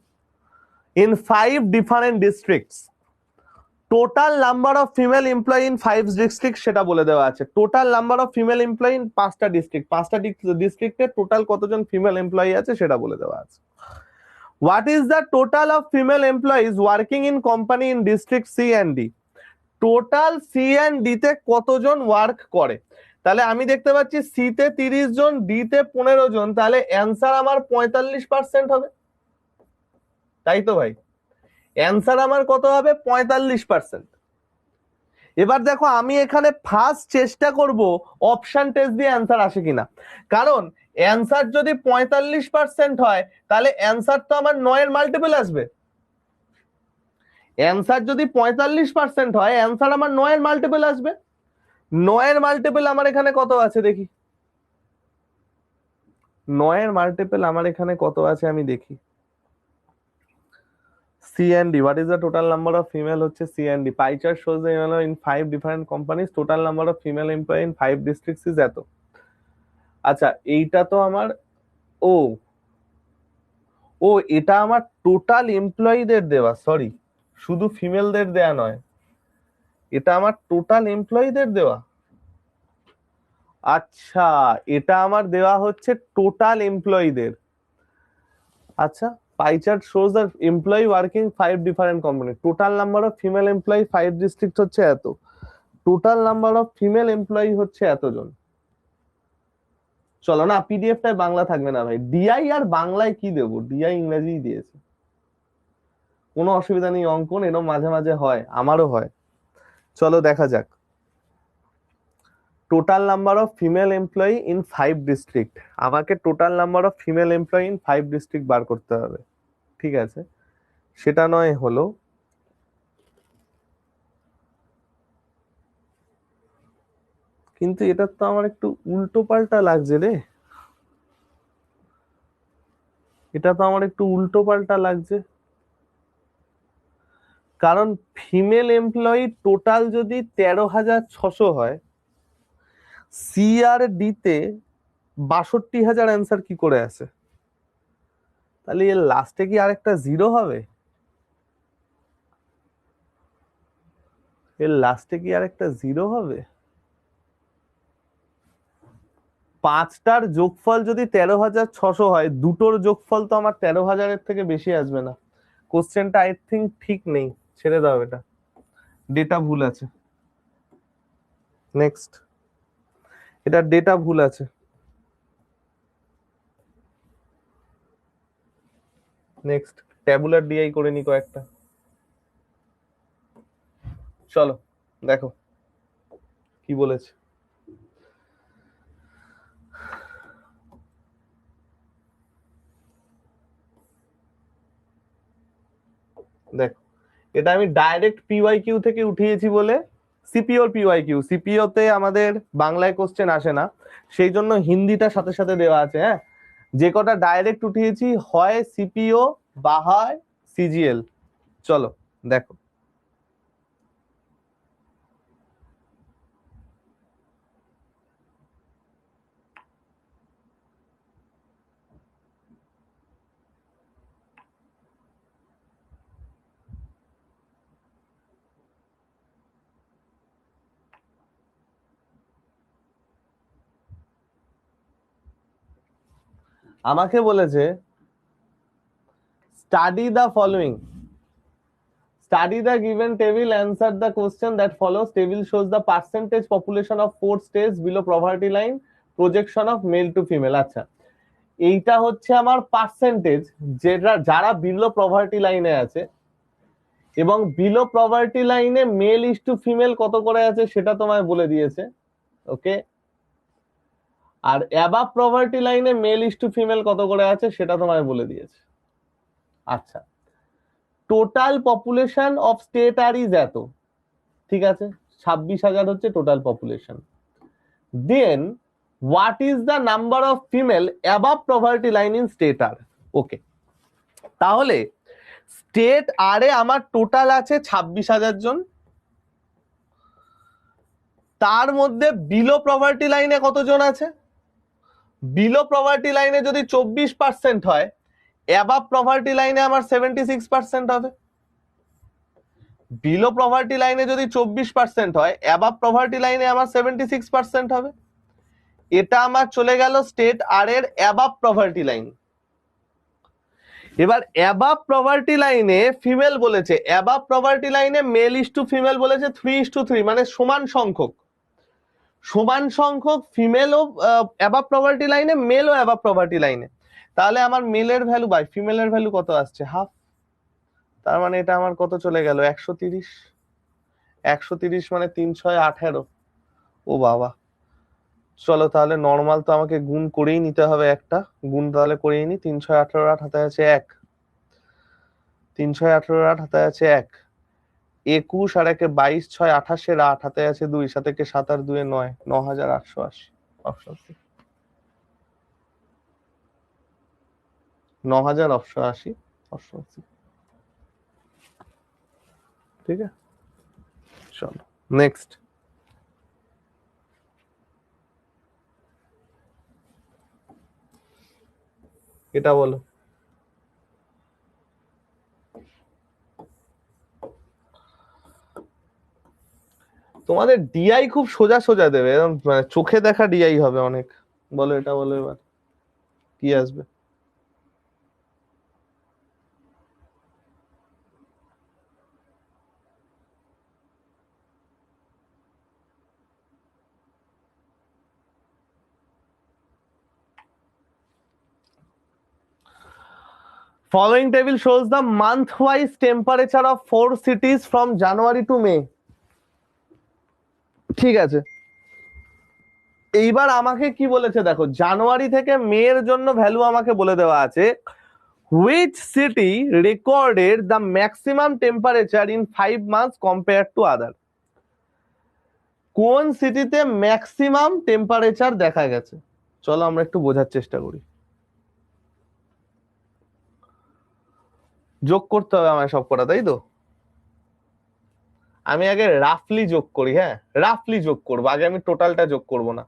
in 5 different districts. Total number of female employee in 5 district সেটা বলে দেওয়া আছে। Total number of female employee in 5টা ডিস্ট্রিক্ট, 5টা ডিস্ট্রিক্টে টোটাল কতজন ফিমেল এমপ্লয়ি আছে সেটা বলে দেওয়া আছে। What is the total of female employees working in company in district c and d? Total c and d তে কতজন ওয়ার্ক করে? তাহলে আমি দেখতে পাচ্ছি সি তে 30 জন, ডি তে 15 জন, তাহলে অ্যান্সার আমার 45% হবে, তাই তো ভাই? অ্যান্সার আমার কত হবে? 45%। এবার দেখো আমি এখানে ফার্স্ট চেষ্টা করব অপশন টেস্ট দিয়ে অ্যান্সার আসে কিনা, কারণ অ্যান্সার যদি 45% হয় তাহলে অ্যান্সার তো আমার 9 এর মাল্টিপল আসবে। অ্যান্সার যদি 45% হয় অ্যান্সার আমার 9 এর মাল্টিপল আসবে। 9 এর মাল্টিপল আমার এখানে কত আছে দেখি, 9 এর মাল্টিপল আমার এখানে কত আছে আমি দেখি। C and D, what is the total number of female হচ্ছে C and D? Pie chart shows the in 5 different companies, total number of female employee in 5 districts is এত। আচ্ছা এইটা তো আমার, ও ও এটা আমার টোটাল এমপ্লয়ীদের দেওয়া, সরি শুধু ফিমেলদের দেয়া নয়, এটা আমার টোটাল এমপ্লয়ীদের দেওয়া। আচ্ছা এটা আমার দেওয়া হচ্ছে টোটাল এমপ্লয়ীদের। আচ্ছা pie chart shows the employee working 5 different company, total number of female employee 5 district হচ্ছে এত, total number of female employee হচ্ছে এতজন। চলো না পিডিএফ টাই বাংলা থাকবে না ভাই, ডিআই আর বাংলায় কি দেবো, ডিআই ইংরেজি দিয়েছে, কোনো অসুবিধা নেই, অঙ্কন এরকম মাঝে মাঝে হয়, আমারও হয়। চলো দেখা যাক। Total number of female employee in 5 district, আমাকে total number of female employee in 5 district বার করতে হবে, ঠিক আছে? সেটা নয় হলো, কিন্তু এটা তো আমার একটু উল্টো পাল্টা লাগছে রে, এটা তো আমার একটু উল্টো পাল্টা লাগছে, কারণ ফিমেল এমপ্লয়ি টোটাল যদি 13,600 হয়, সি আর ডি তে 62,000 অ্যান্সার কি করে আসে? তাহলে এর লাস্টে কি আরেকটা জিরো হবে? এর লাস্টে কি আরেকটা জিরো হবে? 5টার যোগফল যদি 13,600 হয়, দুটোর যোগফল তো আমার 13,000-এর থেকে বেশি আসবে না। কোশ্চেনটা আই থিঙ্ক ঠিক নেই, ছেড়ে দাও, এটা ডেটা ভুল আছে। নেক্সট, এটা ডেটা ভুল আছে। নেক্সট, ট্যাবুলার ডিআই করে নি কয়েকটা। চলো দেখো কি বলেছে। দেখো এটা আমি ডাইরেক্ট পিওয়াই কিউ থেকে উঠিয়েছি বলে, সিপিওর পিওয়াই কিউ, সিপিও তে আমাদের বাংলায় কোশ্চেন আসে না, সেই জন্য হিন্দিটা সাথে সাথে দেওয়া আছে। হ্যাঁ, যে কটা ডাইরেক্ট উঠিয়েছি হয় সিপিও বা হয় সিজিএল। চলো দেখো, আমাকে বলেছে study the following, study the given table, answer the question that follows. Table shows the percentage population of 4 states below poverty line, projection of male to female। আচ্ছা এইটা হচ্ছে আমার পার্সেন্টেজ, যেটা যারা বিলো পভার্টি লাইনে আছে, এবং বিলো পভার্টি লাইনে মেল ইস টু ফিমেল কত করে আছে সেটা তোমায় বলে দিয়েছে। ওকে, আর অ্যাবাভ প্রভার্টি লাইনে মেল ইস টু ফিমেল কত করে আছে সেটা তোমায় বলে দিয়েছে। আচ্ছা, total population of state R is এত, ঠিক আছে, 26,000 হচ্ছে total population. Then what is the number of female above poverty line in state R? Okay, তাহলে স্টেট আর এ আমার টোটাল আছে 26,000 জন, তার মধ্যে বিলো প্রভার্টি লাইনে কতজন আছে? বিলো প্রভার্টি লাইনে যদি 24% হয়, অ্যাবাভ প্রভার্টি লাইনে আমার 76% হবে। বিলো প্রভার্টি লাইনে যদি 24% হয়, অ্যাবাভ প্রভার্টি লাইনে আমার 76% হবে। এটা আমার চলে গেল স্টেট আর এর অ্যাবাভ প্রভার্টি লাইন। এবার অ্যাবাভ প্রভার্টি লাইনে ফিমেল বলেছে, অ্যাবাভ প্রভার্টি লাইনে মেল ইস টু ফিমেল বলেছে 3:3, মানে সমান সংখ্যক, সমান সংখ্যক ফিমেলও অ্যাবাভ প্রভার্টি লাইনে, মেলও অ্যাবাভ প্রভার্টি লাইনে। তাহলে আমার মেলের ভ্যালু বাই ফিমেলের ভ্যালু কত আসছে? হাফ। তার মানে এটা আমার কত চলে গেল? 130। 130 মানে 3 6 18। ও বাবা, চলো তাহলে নর্মাল তো আমাকে গুণ করেই নিতে হবে, একটা গুণ তাহলে করেই নি। 3 6 18 8 হাতে আছে 1, 3 6 18 8 হাতে আছে 1, 21 আর 1 22, 6 28 8 হাতে আছে 2, 7 কে 7 আর 2 9, 9,880। Option c, 9,880, option c. ঠিক আছে, চলো নেক্সট। এটা বলো। তোমাদের ডিআই খুব সোজা সোজা দেবে, এরকম মানে চোখে দেখা ডিআই হবে অনেক। বলো, এটা বলো এবার কি আসবে। Following table shows the month-wise temperature of 4 cities from January to May. ঠিক আছে, এইবার আমাকে কি বলেছে দেখো, জানুয়ারি থেকে মে এর জন্য ভ্যালু আমাকে বলে দেওয়া আছে। Which city recorded the maximum temperature in 5 months compared to other? কোন সিটিতে ম্যাক্সিমাম টেম্পারেচার দেখা গেছে? চলো আমরা একটু বোঝার চেষ্টা করি। যোগ করতে হবে আমায় সব কটা, তাই তো? আমি আগে রাফলি যোগ করি, হ্যাঁ রাফলি যোগ করবো, আগে আমি টোটালটা যোগ করব না।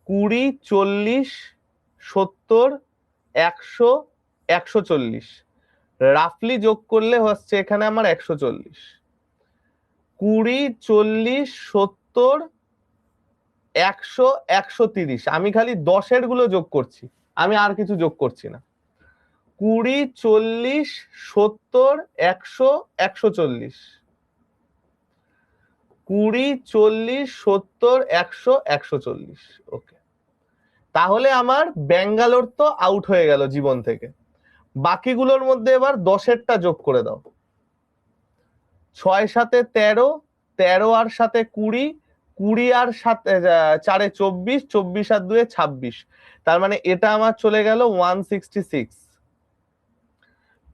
20 40 70 100 140, রাফলি যোগ করলে হচ্ছে এখানে আমার 140। 20 40 70 100 130, আমি খালি 10-এর গুলো যোগ করছি, আমি আর কিছু যোগ করছি না। 20 40 70 100 140, 20 40 70 100 140। ওকে, তাহলে আমার ব্যাঙ্গালোর তো আউট হয়ে গেল জীবন থেকে। বাকিগুলোর মধ্যে এবার 10-এরটা যোগ করে দাও। 6 7 13, 13 আর 7 20, 20 আর 7 4 24, 24 আর 2 26, তার মানে এটা আমার চলে গেল 166।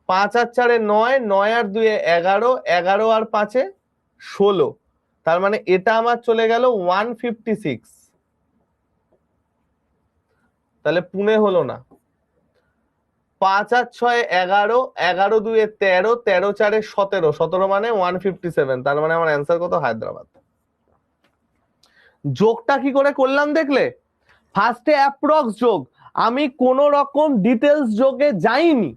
5 আর 4 9, 9 আর 2 11, 11 আর 5 16, তার মানে এটা আমার চলে গেল 156। তাহলে পুনে হলো না। 5 আর 6 11, 11 2 13, 13 4 17, 17 মানে 157, তার মানে আমার অ্যান্সার কত? হায়দ্রাবাদ। যোগটা কি করে করলাম দেখলে? ফার্স্টে অ্যাপ্রক্স যোগ, আমি কোন রকম ডিটেলস যোগে যাইনি,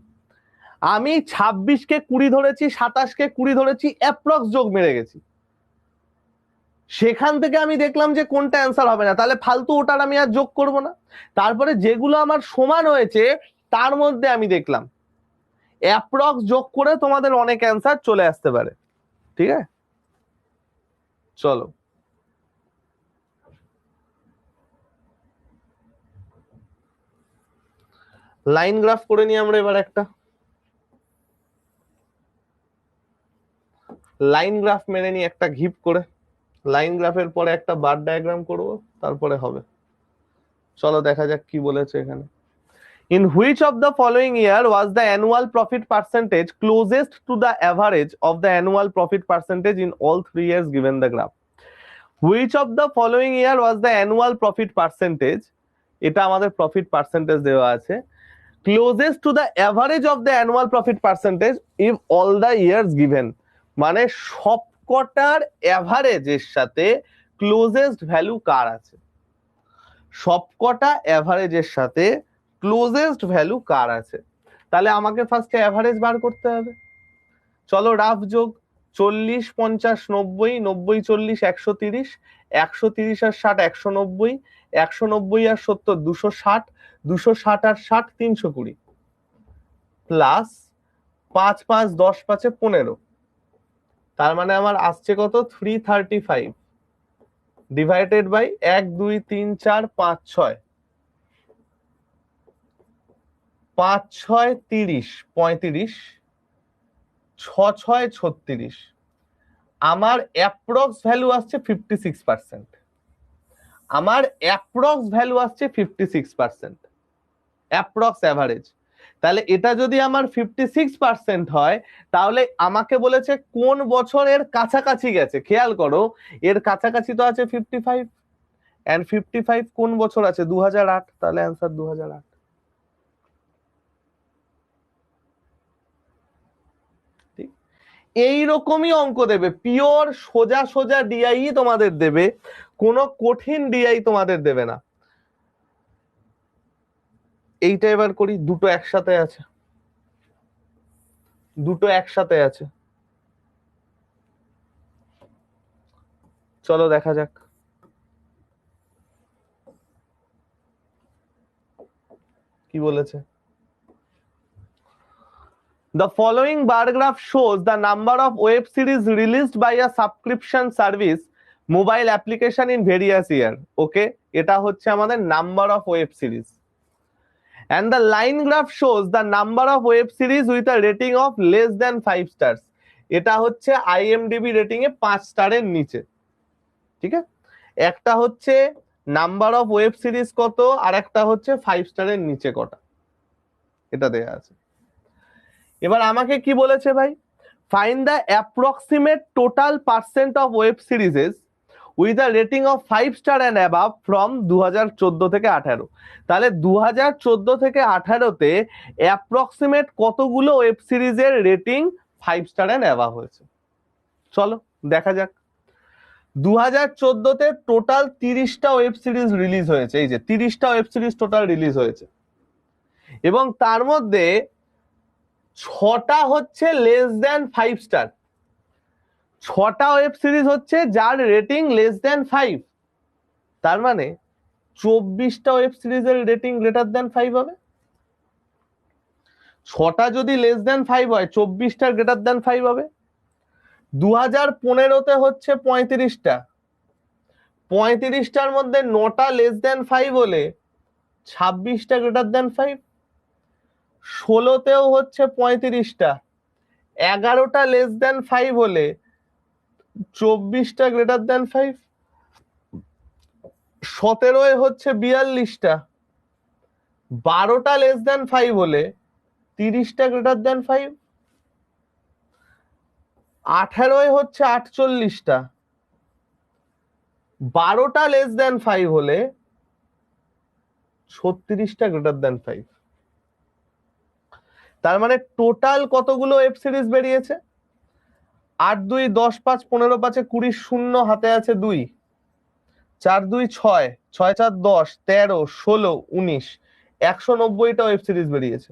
আমি 26-কে 20 ধরেছি, 27-কে 20 ধরেছি, অ্যাপ্রক্স যোগ মেরে গেছি। সেখান থেকে আমি দেখলাম যে কোনটা অ্যান্সার হবে না, তাহলে ফালতু ওটার আমি আর যোগ করব না। তারপরে যেগুলো আমার সমান হয়েছে তার মধ্যে আমি দেখলাম, অ্যাপ্রক্স যোগ করে তোমাদের অনেক অ্যান্সার চলে আসতে পারে। ঠিক আছে, চলো লাইন গ্রাফ করে নিই আমরা এবার একটা। লাইন গ্রাফ মেনে নিই একটা ঘিপ করে। লাইন গ্রাফের পরে একটা বার ডায়াগ্রাম করব, তারপরে হবে। চলো দেখা যাক কি বলেছে এখানে। In which of the following year was the annual profit percentage closest to the average of the annual profit percentage in all 3 years given the graph? Which of the following year was the annual profit percentage? এটা আমাদের profit percentage দেওয়া আছে। Closest to the average of the annual profit percentage if all the years given, মানে সবকটার অ্যাভারেজের সাথে closest value কার আছে, সবকটা অ্যাভারেজের সাথে closest value কার আছে। তাহলে আমাকে ফার্স্টে অ্যাভারেজ বার করতে হবে। চলো রাফ যোগ, 40 50 90, 90 40 130, 130 আর 60 190, 190 আর 70 260, 260 আর 60 320, প্লাস 5 5 10 5 15, তার মানে আমার আসছে কত 335 ডিভাইডেড বাই 1 2 3 4 5 6, 5 6 30 35, 6 6 36, আমার অ্যাপ্রক্স ভ্যালু আসছে 56%, আমার অ্যাপ্রক্স ভ্যালু আসছে 56%, অ্যাপ্রক্স অ্যাভারেজ। তাহলে এটা যদি আমার 56% হয়, তাহলে আমাকে বলেছে কোন বছর এর কাছাকাছি গেছে। খেয়াল করো, এর কাছাকাছি তো আছে 55, এন্ড 55 কোন বছর আছে 2008, তাহলে অ্যান্সার 2008। ঠিক এইরকমই অঙ্ক দেবে, পিওর সোজা সোজা ডিআই তোমাদের দেবে, কোনো কঠিন ডিআই তোমাদের দেবে না। এইটা এবার করি, দুটো একসাথে আছে, দুটো একসাথে আছে, চলো দেখা যাক কি বলেছে। The following bar graph shows the number of web series released by a subscription service mobile application in various year. Okay, এটা হচ্ছে আমাদের number of web series. And the line graph shows the number of web series with a rating of less than 5 stars. এটা হচ্ছে IMDb rating এ 5 স্টারের নিচে। ঠিক আছে, একটা হচ্ছে নাম্বার অফ ওয়েব সিরিজ কত, আর একটা হচ্ছে 5 স্টারের নিচে কটা, এটা দেয়া আছে। এবার আমাকে কি বলেছে ভাই, find the approximate total percent of web series with a rating of 5 star and above from 2014 থেকে 18। তাহলে 2014 থেকে 18তে অ্যাপ্রক্সিমেট কতগুলো ওয়েব সিরিজের রেটিং 5 স্টার অ্যান্ড অ্যাবাভ হয়েছে, চলো দেখা যাক। 2014তে টোটাল 30টা ওয়েব সিরিজ রিলিজ হয়েছে, এই যে 30টা ওয়েব সিরিজ টোটাল রিলিজ হয়েছে, এবং তার মধ্যে 6টা হচ্ছে লেস দ্যান 5 স্টার, 6টা ওয়েব সিরিজ হচ্ছে যার রেটিং লেস দ্যান 5, তার মানে 24টা ওয়েব সিরিজের রেটিং গ্রেটার দ্যান 5 হবে। 6টা যদি লেস দ্যান 5 হয়, 24টা গ্রেটার দ্যান 5 হবে। 2015তে হচ্ছে 35টা, 35টার মধ্যে 9টা লেস দ্যান 5 হলে 26টা গ্রেটার দ্যান 5। 16তেও হচ্ছে 35টা, 11টা লেস দ্যান 5 হলে 24টা গ্রেটার দ্যান 5। 17এ হচ্ছে 42টা, 12টা লেস দ্যান 5 হলে 30টা গ্রেটার দ্যান 5। 18এ হচ্ছে 48টা, 12টা লেস দ্যান 5 হলে 36টা গ্রেটার দ্যান 5। তার মানে টোটাল কতগুলো ওয়েব সিরিজ বেরিয়েছে, 8 2 10 5 15 5 20, শূন্য হাতে আছে 2, 4 2 6, 6 4 10, 13 16 19, 190টা ওয়েব সিরিজ বেরিয়েছে।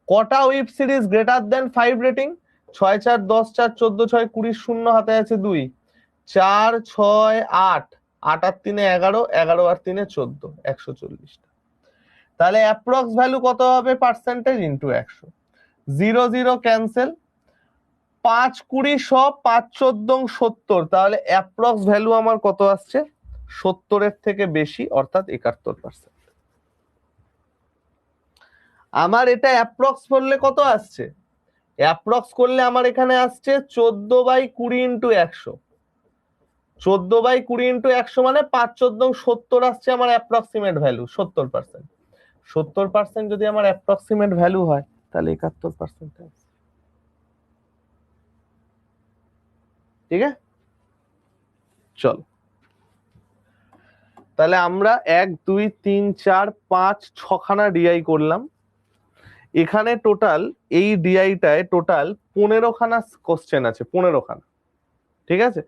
কটা web series greater than 5 rating, 6 4 10 4 14 6 20, শূন্য হাতে আছে 2, 4 6 8, 8 আর 3 11, 11 আর 3 14, 140টা। তাহলে অ্যাপ্রক্স ভ্যালু কত হবে, পার্সেন্টেজ ইনটু 100, 0 0 ক্যান্সেল, 5 20 100, 5 14 70, তাহলে অ্যাপ্রক্স ভ্যালু আমার কত আসছে, 70-এর থেকে বেশি, অর্থাৎ 71%। আমার এটা অ্যাপ্রক্স করলে কত আসছে, অ্যাপ্রক্স করলে আমার এখানে আসছে 14/20 ইন্টু 100, 14/20 ইন্টু 100 মানে 5 14 70 আসছে আমার অ্যাপ্রক্সিমেট ভ্যালু, 70%। 70% যদি আমার অ্যাপ্রক্সিমেট ভ্যালু হয় তাহলে 71%। ঠিক আছে, চল তাহলে আমরা 1 2 3 4 5 6খানা ডিআই করলাম। এখানে টোটাল এই ডিআইটায় টোটাল 15খানা কোশ্চেন আছে, 15খানা। ঠিক আছে,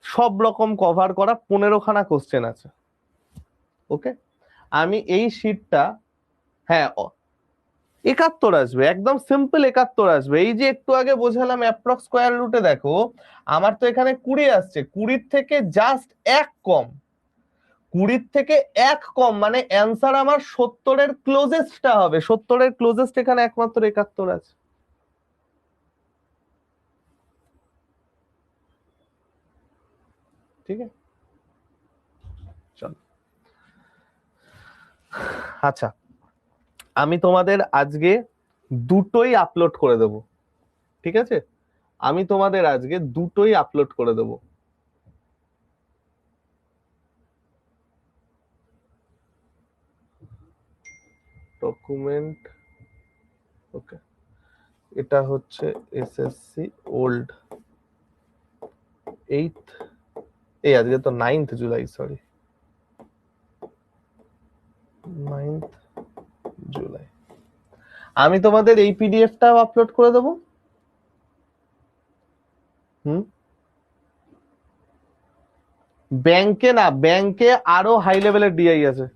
সব রকম কভার করা 15খানা কোশ্চেন আছে। ওকে, আমি এই শীটটা, হ্যাঁ 71 আসবে, একদম সিম্পল 71 আসবে। এই যে একটু আগে বোঝালাম অ্যাপ্রক্স স্কয়ার রুটে, দেখো আমার তো এখানে 20 আসছে, 20 থেকে জাস্ট 1 কম, 20 থেকে 1 কম, মানে অ্যান্সার আমার 70-এর ক্লোজেস্টটা হবে। 70-এর ক্লোজেস্ট এখানে একমাত্র 71 আছে। ঠিক আছে, চল আচ্ছা, আমি তোমাদের আজকে দুটোই আপলোড করে দেব। ঠিক আছে, আমি তোমাদের আজকে দুটোই আপলোড করে দেব। ডকুমেন্ট, ওকে, এটা হচ্ছে এসএসসি ওল্ড 8th, এই আজকে তো 9th July, sorry 9th July. আমি তোমাদের এই পিডিএফটাও আপলোড করে দেবো। ব্যাংকে না, ব্যাংকে আরো হাই লেভেলের ডিআই আছে।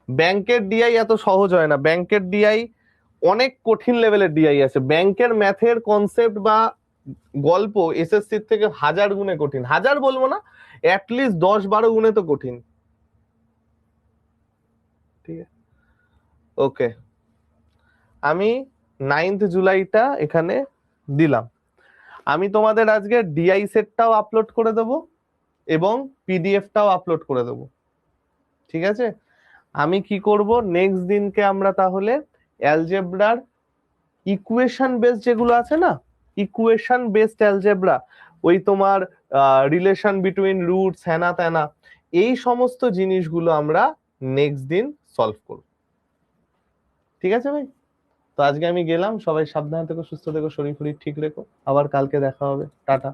ব্যাংকের ডিআই এত সহজ হয় না, ব্যাংকের ডিআই অনেক কঠিন লেভেলের ডিআই আছে। ব্যাংকের ম্যাথের কনসেপ্ট বা গল্প এসএসসির থেকে 1000 গুণে কঠিন, 1000 বলবো না, অ্যাটলিস্ট 10-12 গুণে তো কঠিন। ঠিক আছে, ওকে, আমি 9th জুলাইটা এখানে দিলাম। আমি তোমাদের আজকে ডিআই সেটটাও আপলোড করে দেব এবং পিডিএফটাও আপলোড করে দেব। ঠিক আছে, আমি কি করব, নেক্সট দিনকে আমরা তাহলে অ্যালজেব্রার ইকুয়েশন বেস যেগুলো আছে না, ইকুয়েশন বেসড অ্যালজেব্রা, ওই তোমার রিলেশন বিটুইন রুটস, হ্যানা ত্যানা, এই সমস্ত জিনিসগুলো আমরা নেক্সট দিন সলভ করব। ঠিক আছে ভাই, তো আজকে আমি গেলাম, সবাই সাবধানে থেকো, সুস্থ থেকো, শরীর ফরীর ঠিক রেখো, আবার কালকে দেখা হবে, টাটা।